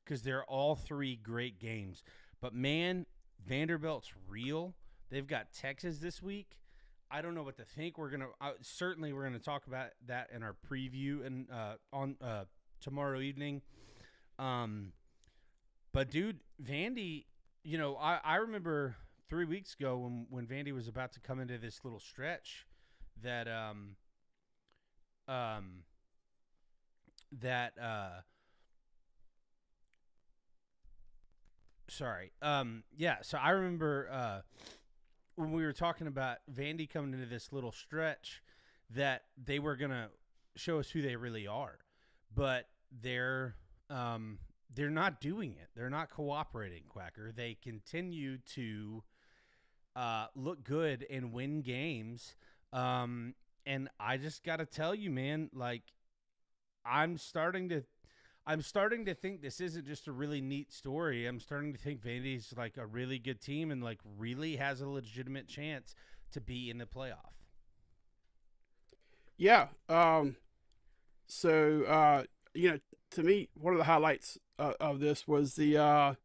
Because they're all three great games. But man, Vanderbilt's real. They've got Texas this week. I don't know what to think. Certainly we're gonna talk about that in our preview and on tomorrow evening. But dude, Vandy, I remember 3 weeks ago when Vandy was about to come into this little stretch that so I remember when we were talking about Vandy coming into this little stretch that they were going to show us who they really are. But they're not doing it. They're not cooperating, Quacker. They continue to look good and win games. And I just got to tell you, man, I'm starting to think this isn't just a really neat story. I'm starting to think Vandy's a really good team and really has a legitimate chance to be in the playoff. Yeah. So to me, one of the highlights of this was the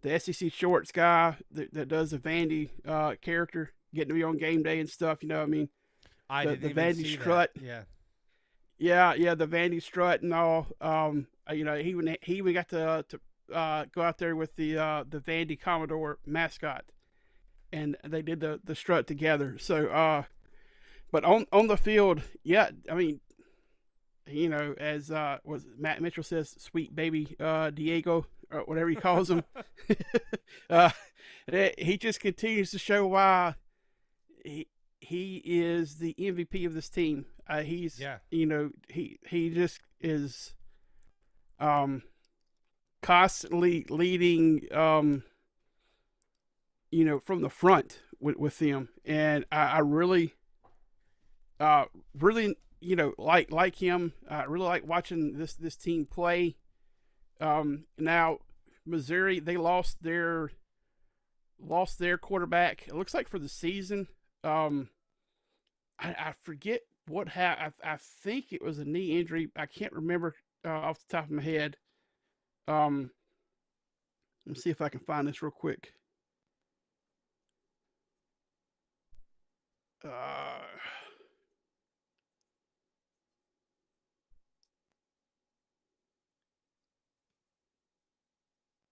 SEC Shorts guy that does the Vandy character getting to be on game day and stuff. I mean, I didn't the even Vandy see strut. That. Yeah, the Vandy strut and all. He even got to go out there with the Vandy Commodore mascot, and they did the strut together. So, but on the field, yeah, I mean, as was Matt Mitchell says, sweet baby Diego or whatever he calls him. He just continues to show why he is the MVP of this team. He just is constantly leading from the front with them, and I really like him. I really like watching this team play. Now Missouri, they lost their quarterback. It looks like for the season. I forget what happened. I think it was a knee injury. I can't remember off the top of my head. Let me see if I can find this real quick.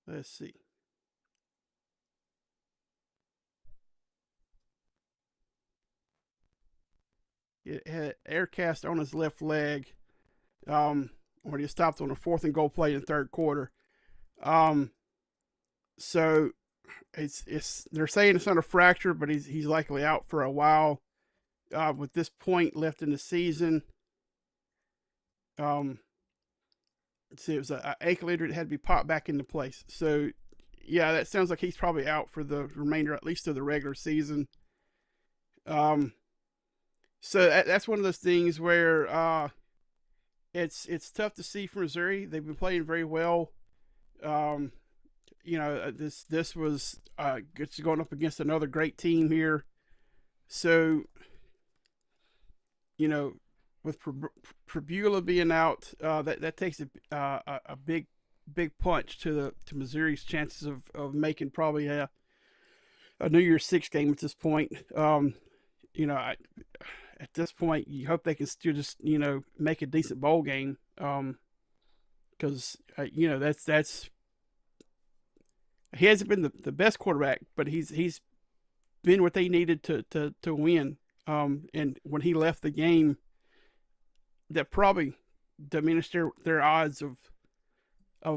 Let's see. It had air cast on his left leg, when he stopped on a 4th and goal play in the third quarter. So it's they're saying it's not a fracture, but he's likely out for a while. With this point left in the season, let's see, it was an ankle injury that had to be popped back into place. So yeah, that sounds like he's probably out for the remainder, at least of the regular season. So that's one of those things where it's tough to see for Missouri. They've been playing very well. This was going up against another great team here. So you know, with Pribula being out, that takes a big punch to Missouri's chances of making probably a New Year's Six game at this point. You know, at this point, you hope they can still just make a decent bowl game. Because that's he hasn't been the best quarterback, but he's been what they needed to win. And when he left the game, that probably diminished their odds of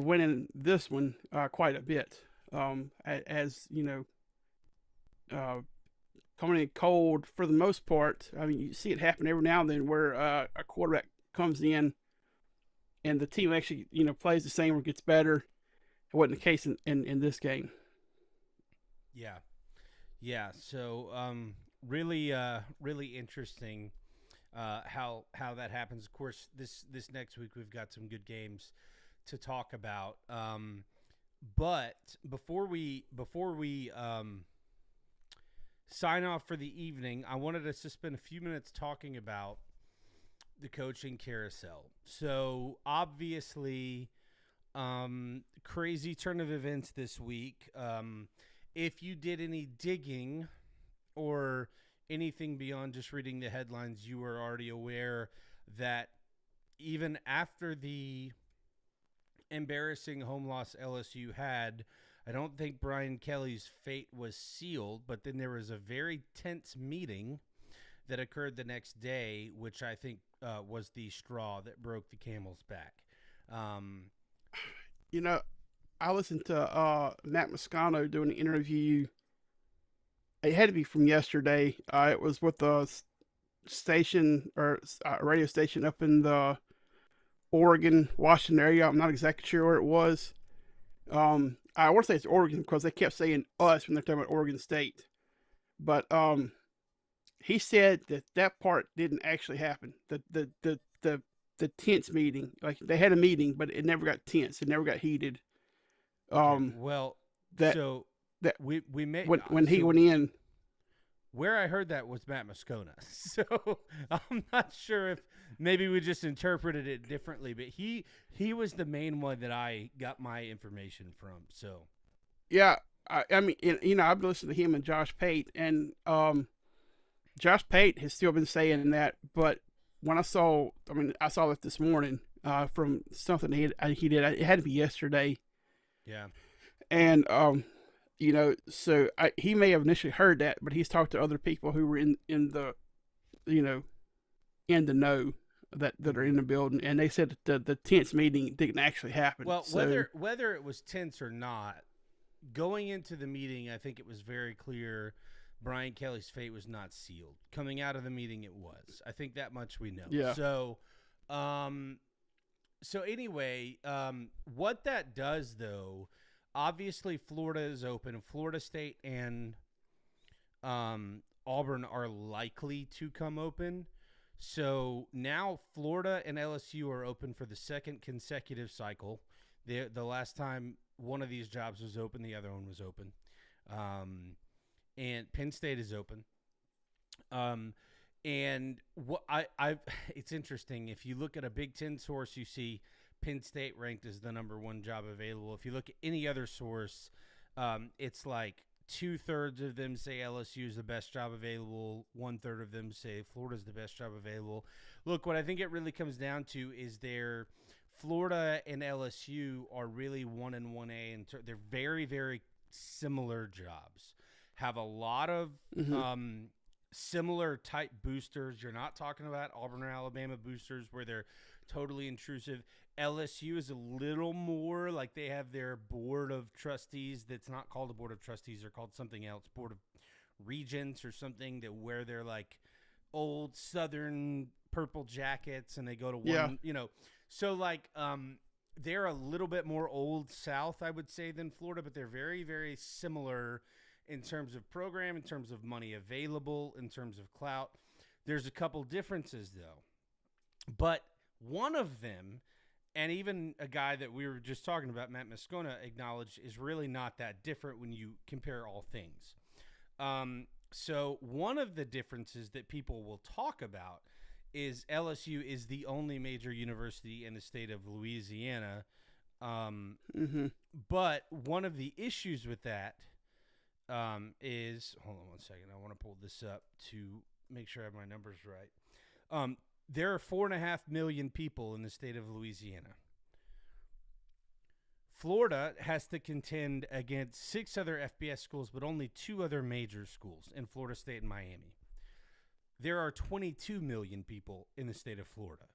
winning this one quite a bit. As coming in cold for the most part. I mean, you see it happen every now and then where a quarterback comes in and the team actually plays the same or gets better. It wasn't the case in this game. Yeah. So really interesting how that happens. Of course, this next week we've got some good games to talk about. But before we sign off for the evening, I wanted us to spend a few minutes talking about the coaching carousel. So obviously, crazy turn of events this week. If you did any digging or anything beyond just reading the headlines, you were already aware that even after the embarrassing home loss LSU had, I don't think Brian Kelly's fate was sealed, but then there was a very tense meeting that occurred the next day, which I think was the straw that broke the camel's back. I listened to Matt Moscano doing an interview. It had to be from yesterday. It was with a station or a radio station up in the Oregon, Washington area. I'm not exactly sure where it was. I want to say it's Oregon because they kept saying us when they're talking about Oregon State. But he said that part didn't actually happen. The tense meeting, like they had a meeting, but it never got tense. It never got heated. Okay, well, that so that we made when he went in. Where I heard that was Matt Moscona, so I'm not sure if maybe we just interpreted it differently. But he was the main one that I got my information from. So yeah, I mean, I've listened to him and Josh Pate, and Josh Pate has still been saying that. But when I saw it this morning from something he did. It had to be yesterday. Yeah, and so he may have initially heard that, but he's talked to other people who were in the in the know that are in the building, and they said that the tense meeting didn't actually happen. Well, whether it was tense or not, going into the meeting, I think it was very clear Brian Kelly's fate was not sealed. Coming out of the meeting, it was. I think that much we know. Yeah. So anyway, what that does, though, obviously Florida is open. Florida State and Auburn are likely to come open. So now Florida and LSU are open for the second consecutive cycle. The last time one of these jobs was open, the other one was open. And Penn State is open. And what it's interesting. If you look at a Big Ten source, you see Penn State ranked as the number one job available. If you look at any other source, it's like 2/3 of them say LSU is the best job available. 1/3 of them say Florida is the best job available. Look, what I think it really comes down to is Florida and LSU are really 1 and 1A, and they're very, very similar jobs. Have a lot of similar type boosters. You're not talking about Auburn or Alabama boosters where they're totally intrusive. LSU is a little more like they have their board of trustees that's not called a board of trustees. They're called something else, board of regents or something, that wear their like old Southern purple jackets and they go to one, So like they're a little bit more old South, I would say, than Florida, but they're very, very similar in terms of program, in terms of money available, in terms of clout. There's a couple differences, though. But one of them, and even a guy that we were just talking about, Matt Moscona, acknowledged is really not that different when you compare all things. So one of the differences that people will talk about is LSU is the only major university in the state of Louisiana. But one of the issues with that is, hold on one second. I want to pull this up to make sure I have my numbers right. There are 4.5 million people in the state of Louisiana. Florida has to contend against 6 other FBS schools, but only 2 other major schools in Florida State and Miami. There are 22 million people in the state of Florida.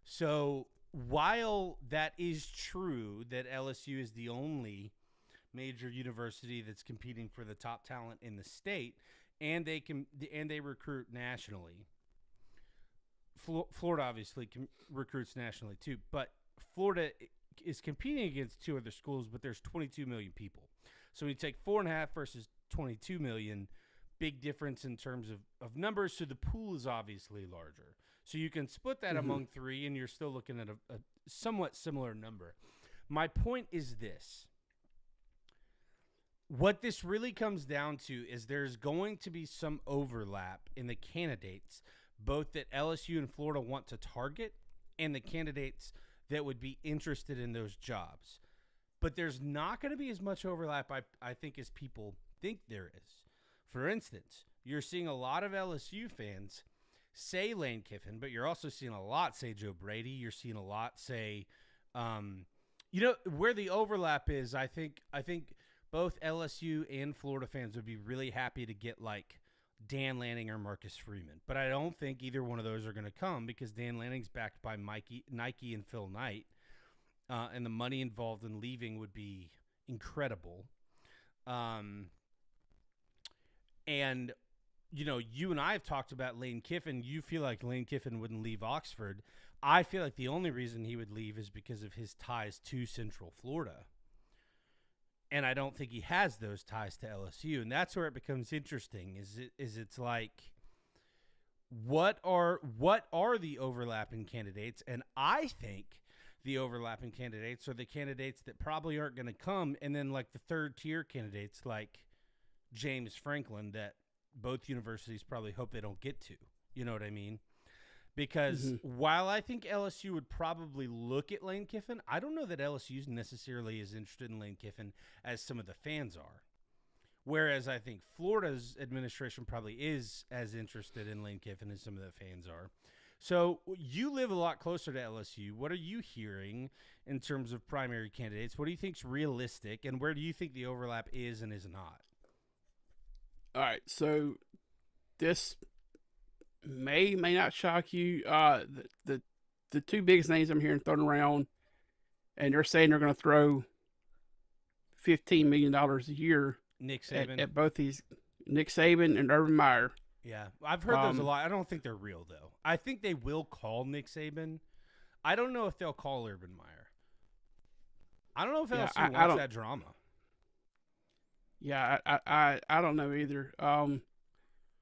So while that is true that LSU is the only major university that's competing for the top talent in the state, and they recruit nationally, Florida obviously recruits nationally too, but Florida is competing against 2 other schools, but there's 22 million people. So when you take 4.5 versus 22 million, big difference in terms of numbers. So the pool is obviously larger. So you can split that among 3, and you're still looking at a somewhat similar number. My point is this. What this really comes down to is there's going to be some overlap in the candidates, both that LSU and Florida want to target and the candidates that would be interested in those jobs. But there's not going to be as much overlap, I think, as people think there is. For instance, you're seeing a lot of LSU fans say Lane Kiffin, but you're also seeing a lot say Joe Brady. You're seeing a lot say, where the overlap is, I think both LSU and Florida fans would be really happy to get like Dan Lanning or Marcus Freeman. But I don't think either one of those are going to come because Dan Lanning's backed by Nike and Phil Knight. And the money involved in leaving would be incredible. And, you and I have talked about Lane Kiffin. You feel like Lane Kiffin wouldn't leave Oxford. I feel like the only reason he would leave is because of his ties to Central Florida. And I don't think he has those ties to LSU. And that's where it becomes interesting, it's like, what are the overlapping candidates? And I think the overlapping candidates are the candidates that probably aren't going to come. And then like the third tier candidates like James Franklin that both universities probably hope they don't get to. You know what I mean? Because while I think LSU would probably look at Lane Kiffin, I don't know that LSU necessarily is interested in Lane Kiffin as some of the fans are. Whereas I think Florida's administration probably is as interested in Lane Kiffin as some of the fans are. So you live a lot closer to LSU. What are you hearing in terms of primary candidates? What do you think is realistic, and where do you think the overlap is and is not? All right, so this may not shock you. The 2 biggest names I'm hearing thrown around, and they're saying they're going to throw $15 million a year Nick Saban at both these, Nick Saban and Urban Meyer. Yeah, I've heard those a lot. I don't think they're real, though. I think they will call Nick Saban. I don't know if they'll call Urban Meyer. I don't know if LSU wants that drama. Yeah, I don't know either.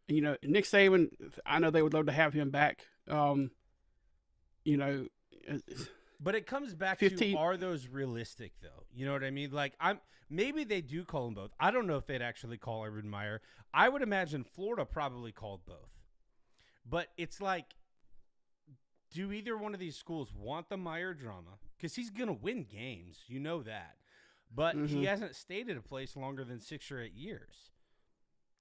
Nick Saban, I know they would love to have him back. But it comes back to, are those realistic, though? You know what I mean? Like, maybe they do call them both. I don't know if they'd actually call Urban Meyer. I would imagine Florida probably called both. But it's like, do either one of these schools want the Meyer drama? Because he's going to win games. You know that. But he hasn't stayed at a place longer than 6 or 8 years.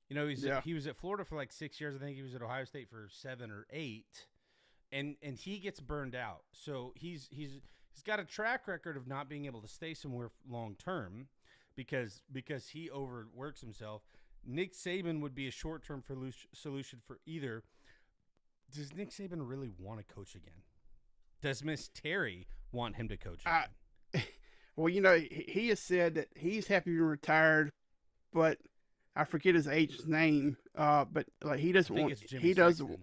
He was at Florida for like 6 years. I think he was at Ohio State for 7 or 8. And he gets burned out. So he's got a track record of not being able to stay somewhere long term because he overworks himself. Nick Saban would be a short-term solution for either. Does Nick Saban really want to coach again? Does Miss Terry want him to coach again? Well, he has said that he's happy being retired, but I forget his agent's name. But like he doesn't want. He doesn't.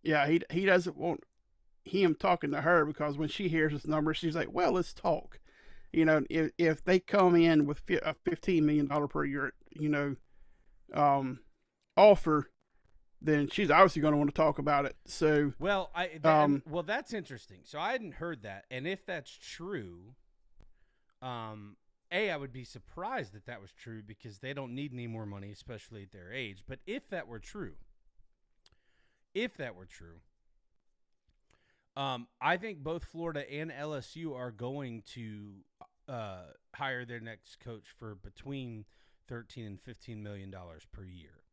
Yeah, he doesn't want him talking to her because when she hears his number, she's like, "Well, let's talk." If they come in with a $15 million per year, offer, then she's obviously going to want to talk about it. So, well, that's interesting. So I hadn't heard that, and if that's true, I would be surprised that was true because they don't need any more money, especially at their age. But if that were true, I think both Florida and LSU are going to hire their next coach for between $13 and $15 million per year.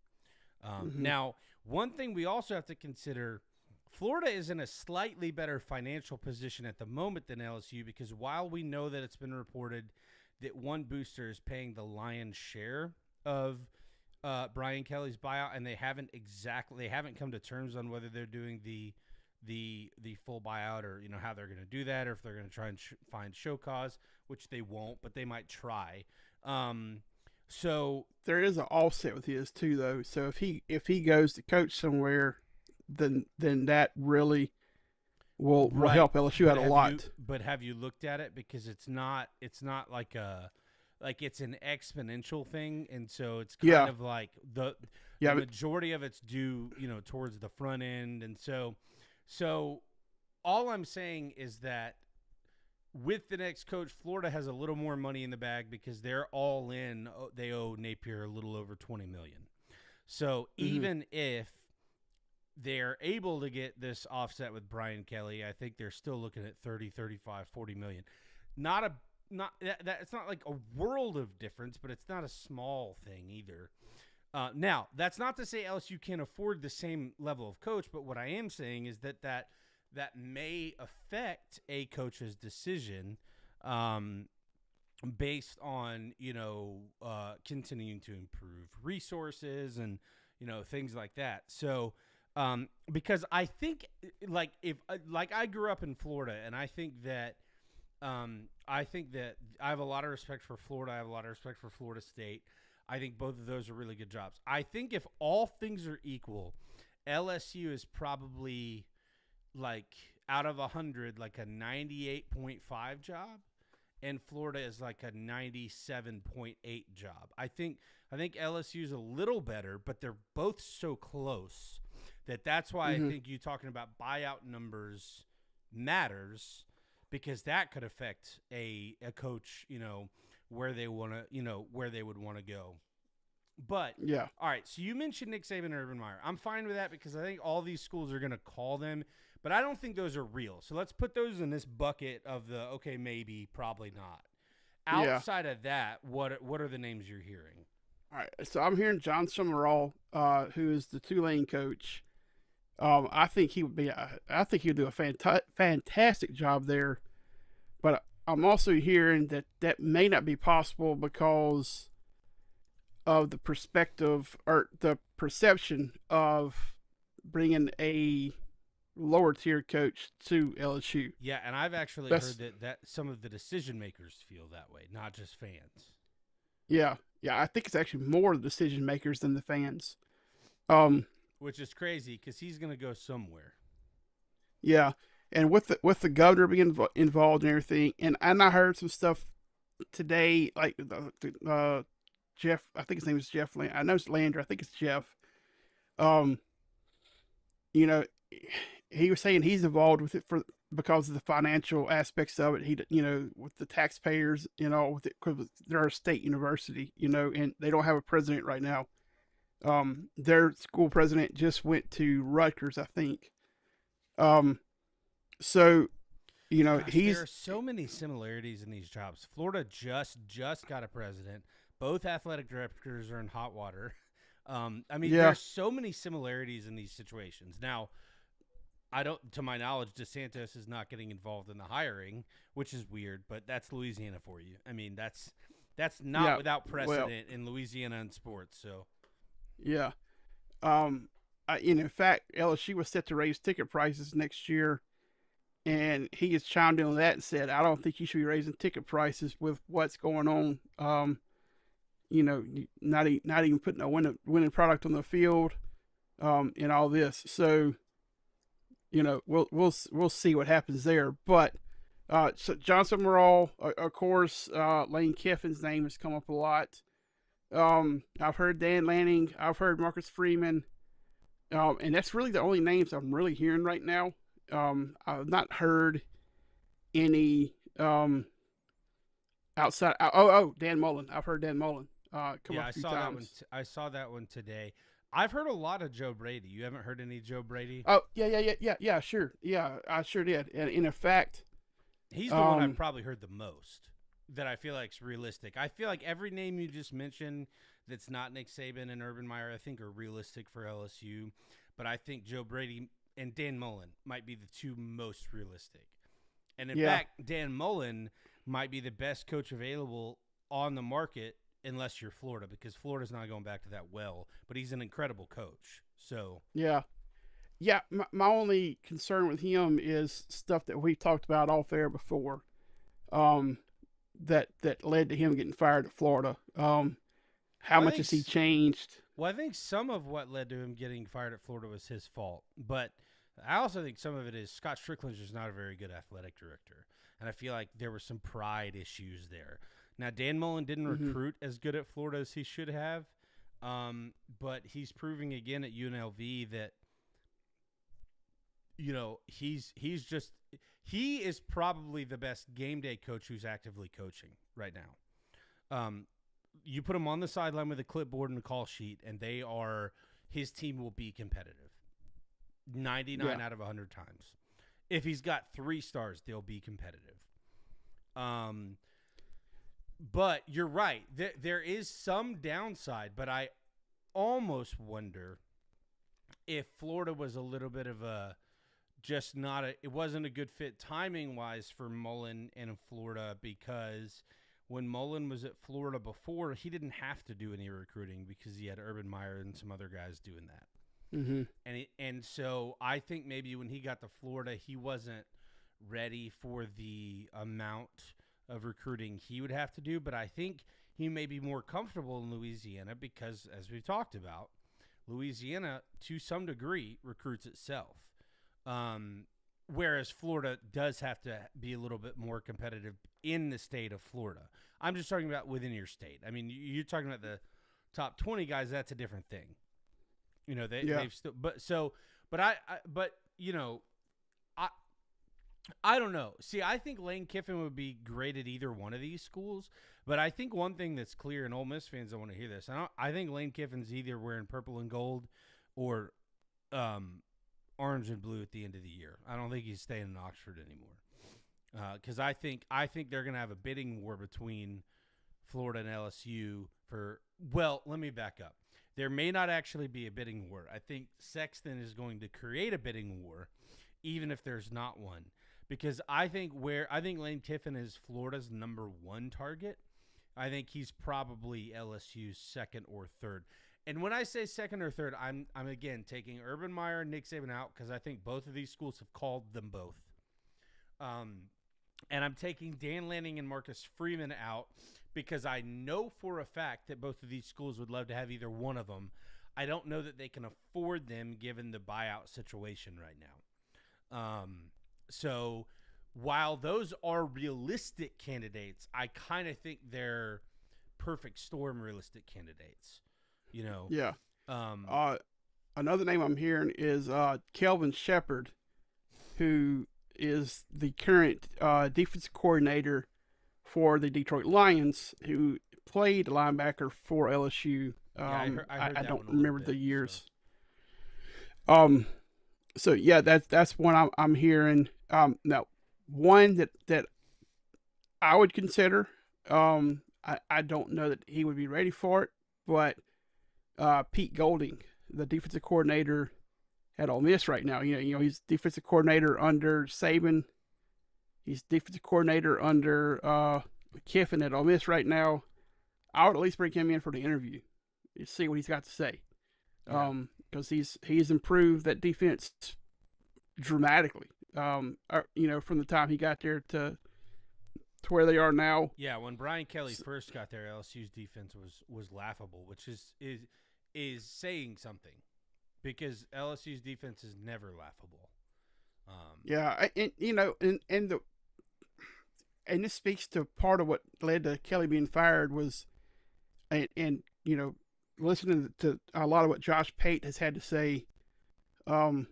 Hmm. Now, one thing we also have to consider, Florida is in a slightly better financial position at the moment than LSU, because while we know that it's been reported that one booster is paying the lion's share of Brian Kelly's buyout, and they haven't come to terms on whether they're doing the full buyout, or how they're going to do that, or if they're going to try and find show cause, which they won't, but they might try. So There is an offset with his too, though. So if he goes to coach somewhere, then that really will right, help LSU out a lot. but have you looked at it? Because it's not like it's an exponential thing, and so it's kind Yeah, of like the yeah, but majority of it's due towards the front end, and so all I'm saying is that with the next coach, Florida has a little more money in the bag because they're all in. They owe Napier a little over $20 million. So mhm. even if they're able to get this offset with Brian Kelly, I think they're still looking at 30, 35, 40 million. Not a not that it's not like a world of difference, but it's not a small thing either. Now, that's not to say LSU can't afford the same level of coach, but what I am saying is that may affect a coach's decision, um, based on continuing to improve resources and things like that. So because I think, like, if like I grew up in Florida, and I think that I have a lot of respect for Florida. I have a lot of respect for Florida State. I think both of those are really good jobs. I think if all things are equal, LSU is probably, like, out of 100, like a 98.5 job, and Florida is like a 97.8 job. I think LSU is a little better, but they're both so close that's why I Mhm. think you talking about buyout numbers matters, because that could affect a coach, where they would want to go. But Yeah. all right, so you mentioned Nick Saban and Urban Meyer. I'm fine with that because I think all these schools are going to call them, but I don't think those are real. So let's put those in this bucket of the okay, maybe, probably not. Yeah. Outside of that, what are the names you're hearing? All right. So I'm hearing John Summerall, who is the Tulane coach. I think he would be. I think he would do a fantastic job there. But I'm also hearing that may not be possible because of the perspective or the perception of bringing a lower tier coach to LSU. Yeah, and I've actually heard That's that some of the decision makers feel that way, not just fans. Yeah, yeah. I think it's actually more the decision makers than the fans. Um, Which is crazy because he's going to go somewhere. yeah, and with the governor being involved and everything, and I heard some stuff today, like Jeff. I think his name is Jeff. I know it's Lander. I think it's Jeff. Um, you know, he was saying he's involved with it for because of the financial aspects of it. With the taxpayers, with it because they're a state university, and they don't have a president right now. Their school president just went to Rutgers, I think. Um, so Gosh, there are he's so many similarities in these jobs. Florida just got a president. Both athletic directors are in hot water. I mean, yeah, there's so many similarities in these situations. Now, I don't, to my knowledge, DeSantis is not getting involved in the hiring, which is weird. But that's Louisiana for you. I mean, that's not yeah. without Well, precedent in Louisiana in sports. So yeah. And in fact, LSU was set to raise ticket prices next year, and he has chimed in on that and said, "I don't think you should be raising ticket prices with what's going on. Not even putting a winning product on the field, and all this. So, we'll see what happens there. But so John Summerall, of course, Lane Kiffin's name has come up a lot. I've heard Dan Lanning. I've heard Marcus Freeman. And that's really the only names I'm really hearing right now. I've not heard any outside. Dan Mullen. I've heard Dan Mullen come yeah, up I a few saw that one. times. I saw that one today. I've heard a lot of Joe Brady. You haven't heard any Joe Brady? Oh, yeah, sure. Yeah, I sure did. And in fact, He's the one I've um, probably heard the most that I feel like is realistic. I feel like every name you just mentioned that's not Nick Saban and Urban Meyer, I think are realistic for LSU. But I think Joe Brady and Dan Mullen might be the two most realistic. And in yeah, fact, Dan Mullen might be the best coach available on the market unless you're Florida, because Florida's not going back to that well. But he's an incredible coach. So, yeah. Yeah, my only concern with him is stuff that we've talked about off air before. Um, that led to him getting fired at Florida. How well, much has he changed? I think some of what led to him getting fired at Florida was his fault. But I also think some of it is Scott Strickland's just not a very good athletic director. And I feel like there were some pride issues there. Now, Dan Mullen didn't Hmm. recruit as good at Florida as he should have. But he's proving again at UNLV that, he is probably the best game day coach who's actively coaching right now. You put him on the sideline with a clipboard and a call sheet, and his team will be competitive 99 Yeah, out of 100 times. If he's got 3 stars, they'll be competitive. Um, but you're right. There is some downside, but I almost wonder if Florida was a little bit of a just not a it wasn't a good fit timing wise for Mullen in Florida, because when Mullen was at Florida before, he didn't have to do any recruiting because he had Urban Meyer and some other guys doing that. hmm And so I think maybe when he got to Florida, he wasn't ready for the amount of recruiting he would have to do, but I think he may be more comfortable in Louisiana because, as we've talked about, Louisiana, to some degree, recruits itself. Whereas Florida does have to be a little bit more competitive in the state of Florida. I'm just talking about within your state. I mean, you're talking about the top 20 guys. That's a different thing. yeah, They've still, but I, I don't know. See, I think Lane Kiffin would be great at either one of these schools, but I think one thing that's clear, and Ole Miss fans don't want to hear this. I think Lane Kiffin's either wearing purple and gold or orange and blue at the end of the year. I don't think he's staying in Oxford anymore, because I think they're going to have a bidding war between Florida and LSU for. Well, let me back up. There may not actually be a bidding war. I think Sexton is going to create a bidding war, even if there's not one, because I think Lane Kiffin is Florida's #1 target. I think he's probably LSU's second or third. And when I say second or third, I'm again taking Urban Meyer and Nick Saban out because I think both of these schools have called them both. And I'm taking Dan Lanning and Marcus Freeman out because I know for a fact that both of these schools would love to have either one of them. I don't know that they can afford them given the buyout situation right now. So while those are realistic candidates, I kind of think they're perfect storm realistic candidates. You know, yeah. um, Uh, Another name I'm hearing is Kelvin Shepard, who is the current defensive coordinator for the Detroit Lions, who played linebacker for LSU. yeah, I heard I that don't one a little remember bit. the So years. Um, so yeah, that's one I'm hearing. Now, one that I would consider. I don't know that he would be ready for it, but Pete Golding, the defensive coordinator at Ole Miss right now. He's defensive coordinator under Saban. He's defensive coordinator under Kiffin at Ole Miss right now. I would at least bring him in for the interview, see what he's got to say, yeah, because he's improved that defense dramatically. From the time he got there to where they are now. yeah. When Brian Kelly first got there, LSU's defense was laughable, which is saying something, because LSU's defense is never laughable. Yeah, and this speaks to part of what led to Kelly being fired was, and listening to a lot of what Josh Pate has had to say. Um,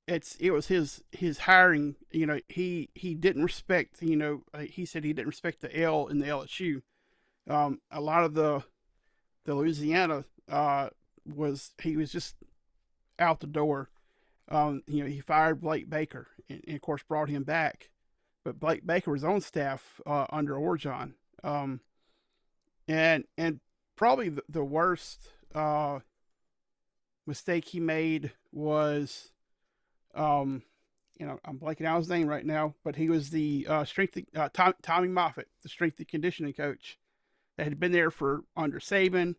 it was his hiring. He didn't respect. He said he didn't respect the L in the LSU. A lot of the Louisiana he was just out the door. He fired Blake Baker and of course brought him back, but Blake Baker was on staff under Orgeron. And probably the worst mistake he made was, I'm blanking out his name right now, but he was the Tommy Moffitt, the strength and conditioning coach that had been there for under Saban,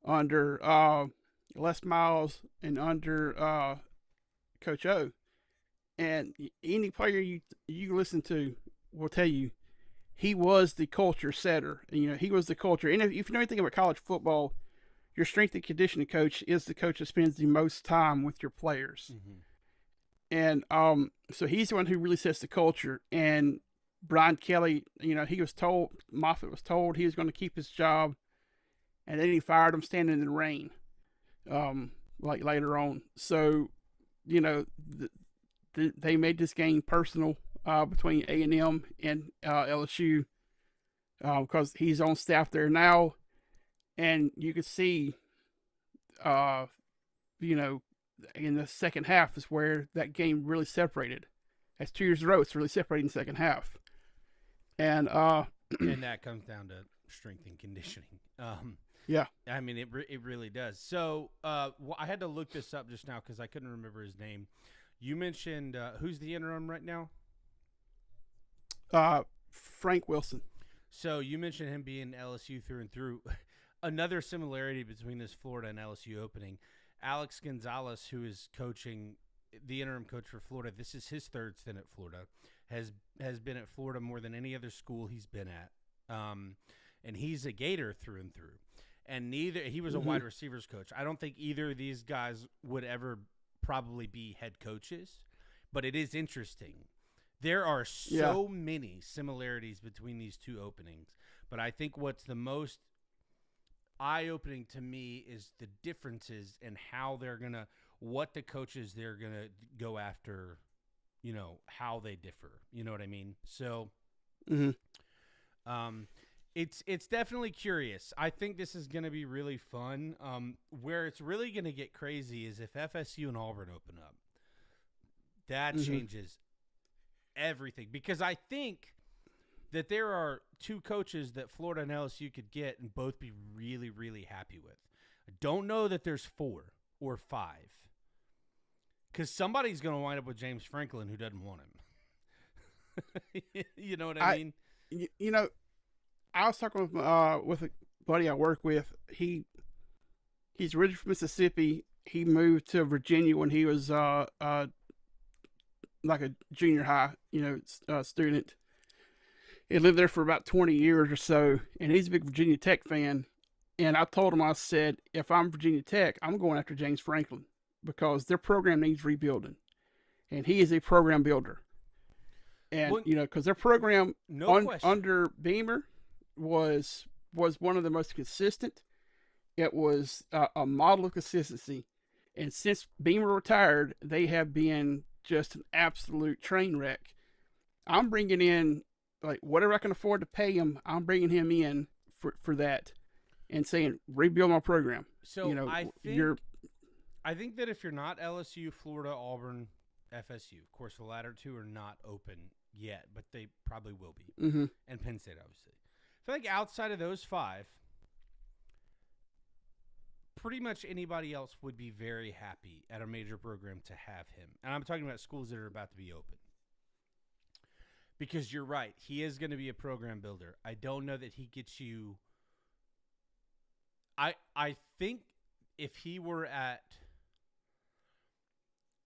under Les Miles, and under Coach O. And any player you listen to will tell you he was the culture setter. He was the culture. And if you know anything about college football, your strength and conditioning coach is the coach that spends the most time with your players. Mm-hmm. And so he's the one who really sets the culture. And Brian Kelly, Moffitt was told he was going to keep his job, and then he fired him standing in the rain, like later on. So, they made this game personal between A&M and LSU because he's on staff there now, and you could see, in the second half is where that game really separated. That's 2 years in a row. It's really separating the second half, and and that comes down to strength and conditioning. Yeah, I mean it really does. So I had to look this up just now because I couldn't remember his name. You mentioned who's the interim right now? Frank Wilson. So you mentioned him being LSU through and through. Another similarity between this Florida and LSU opening, Alex Gonzalez, who is coaching the interim coach for Florida, this is his third stint at Florida, has been at Florida more than any other school he's been at. And he's a Gator through and through. And he was a wide receivers coach. I don't think either of these guys would ever probably be head coaches, but it is interesting. There are so many similarities between these two openings, but I think what's the most eye-opening to me is the differences in how what the coaches they're gonna go after, how they differ. You know what I mean? So, it's definitely curious. I think this is gonna be really fun. Where it's really gonna get crazy is if FSU and Auburn open up. That changes everything, because I think that there are two coaches that Florida and LSU could get and both be really, really happy with. I don't know that there's 4 or 5, because somebody's going to wind up with James Franklin who doesn't want him. You know what I mean? I was talking with a buddy I work with. He's originally from Mississippi. He moved to Virginia when he was like a junior high, student. He lived there for about 20 years or so, and he's a big Virginia Tech fan. And I told him, I said, if I'm Virginia Tech, I'm going after James Franklin because their program needs rebuilding. And he is a program builder. And, because their program under Beamer was one of the most consistent. It was a model of consistency. And since Beamer retired, they have been just an absolute train wreck. I'm bringing in, like, whatever I can afford to pay him, I'm bringing him in for that and saying, rebuild my program. So I think that if you're not LSU, Florida, Auburn, FSU, of course, the latter two are not open yet, but they probably will be. And Penn State, obviously. I feel like outside of those 5, pretty much anybody else would be very happy at a major program to have him. And I'm talking about schools that are about to be open. Because you're right, he is going to be a program builder. I don't know that he gets you. I think if he were at,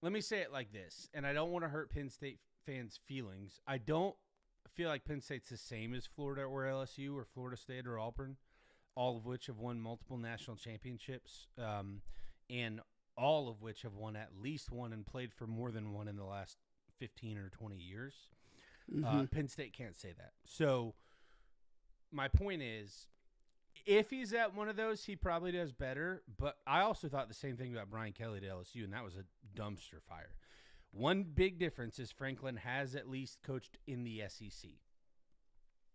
let me say it like this, and I don't want to hurt Penn State fans' feelings. I don't feel like Penn State's the same as Florida or LSU or Florida State or Auburn, all of which have won multiple national championships, and all of which have won at least one and played for more than one in the last 15 or 20 years. Penn State can't say that. So my point is, if he's at one of those, he probably does better. But I also thought the same thing about Brian Kelly to LSU, and that was a dumpster fire. One big difference is Franklin has at least coached in the SEC.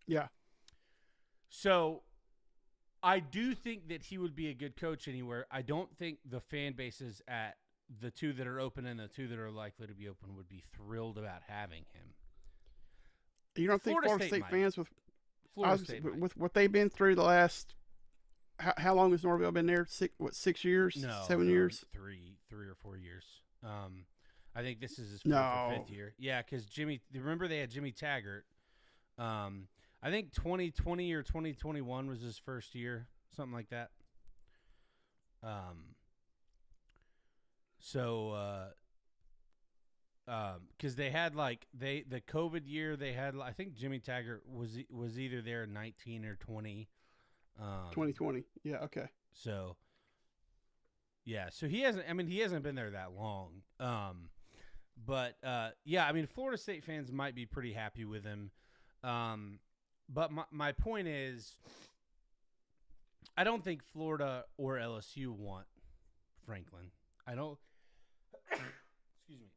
Yeah. So I do think that he would be a good coach anywhere. I don't think the fan bases at the two that are open and the two that are likely to be open would be thrilled about having him. You don't think Florida State might. fans with what they've been through the last how long has Norvell been there? 6 years? No, 7 years? 3 or 4 years. I think this is his fourth or fifth year. Yeah, because remember they had Jimmy Taggart. I think 2020 or 2021 was his first year, something like that. Because they had the COVID year, they had, I think Jimmy Taggart was either there in 19 or 20. 2020. Yeah, okay. So yeah, so he hasn't been there that long. But yeah, I mean, Florida State fans might be pretty happy with him. But my point is, I don't think Florida or LSU want Franklin. I don't. Excuse me.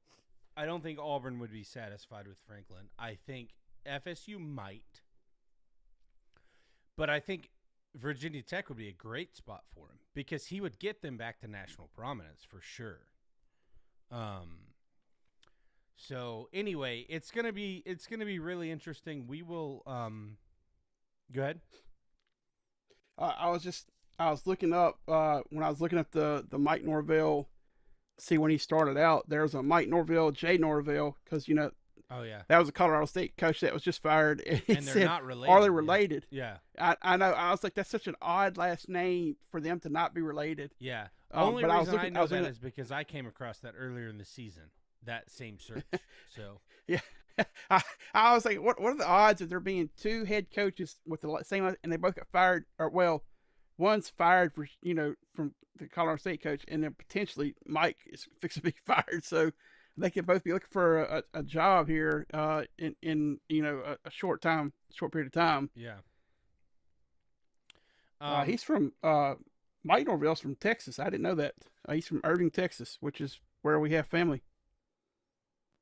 I don't think Auburn would be satisfied with Franklin. I think FSU might, but I think Virginia Tech would be a great spot for him because he would get them back to national prominence for sure. So anyway, it's gonna be really interesting. We will go ahead. I was looking up when I was looking at the Mike Norvell. See, when he started out, there's a Mike Norvell, Jay Norvell, because Oh yeah, that was a Colorado State coach that was just fired. And they're said, not related. Are they related? Yeah. I know. I was like, that's such an odd last name for them to not be related. Yeah. Only but reason I know that is because I came across that earlier in the season. That same search. So yeah, I was like, what are the odds of there being two head coaches with the same, and they both got fired? Or well, one's fired for from the Colorado State coach, and then potentially Mike is fixing to be fired. So they could both be looking for a job here in a short period of time. Yeah. He's from Mike Norvell's from Texas. I didn't know that. He's from Irving, Texas, which is where we have family.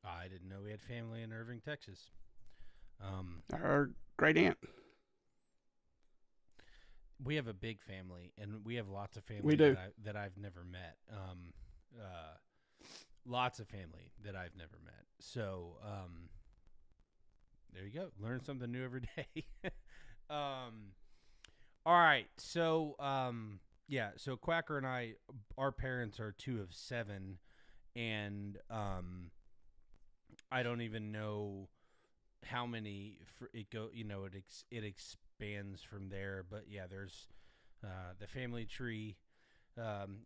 I didn't know we had family in Irving, Texas. Our great aunt. We have a big family, and we have lots of family We do. that I've never met. Lots of family that I've never met. So there you go. Learn something new every day. All right. So yeah. So Quacker and I, our parents are 2 of 7, and I don't even know how many it go. It expands from there. But yeah, there's the family tree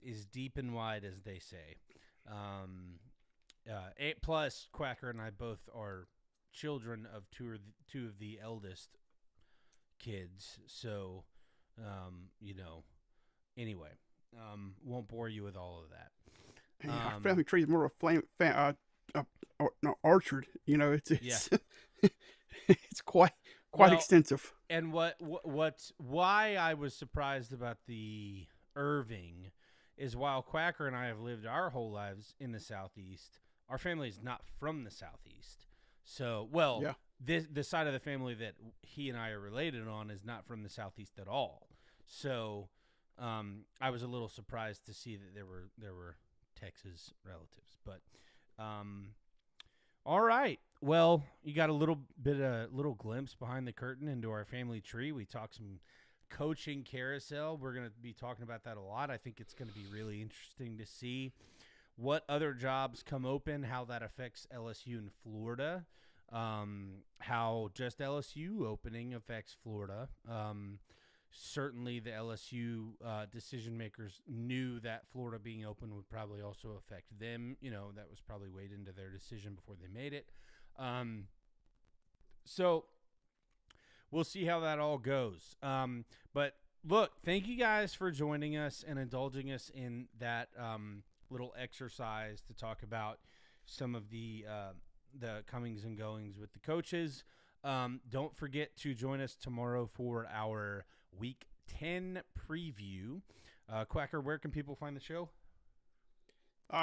is deep and wide, as they say. Plus, Quacker and I both are children of two of the eldest kids. So, anyway, won't bore you with all of that. Our family tree is more of a orchard. It's it's quite extensive. And why I was surprised about the Irving is while Quacker and I have lived our whole lives in the Southeast, our family is not from the Southeast. So, the side of the family that he and I are related on is not from the Southeast at all. So, I was a little surprised to see that there were Texas relatives. But, all right. Well, you got a little glimpse behind the curtain into our family tree. We talked some coaching carousel. We're going to be talking about that a lot. I think it's going to be really interesting to see what other jobs come open, how that affects LSU and Florida, how just LSU opening affects Florida. Certainly the LSU decision makers knew that Florida being open would probably also affect them. That was probably weighed into their decision before they made it. So we'll see how that all goes. But look, thank you guys for joining us and indulging us in that little exercise to talk about some of the comings and goings with the coaches. Don't forget to join us tomorrow for our Week 10 preview. Quacker, where can people find the show?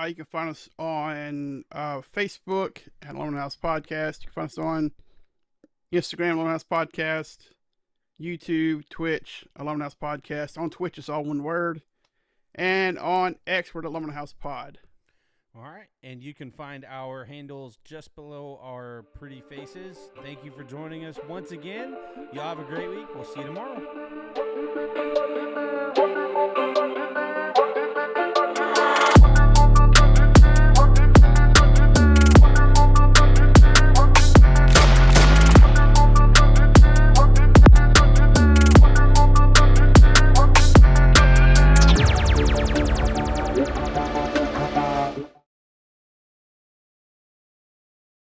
You can find us on Facebook at Lone House Podcast. You can find us on Instagram, Lone House Podcast. YouTube, Twitch, Aluminum House Podcast. On Twitch, it's all one word. And on X, we're at Aluminum House Pod. All right. And you can find our handles just below our pretty faces. Thank you for joining us once again. Y'all have a great week. We'll see you tomorrow.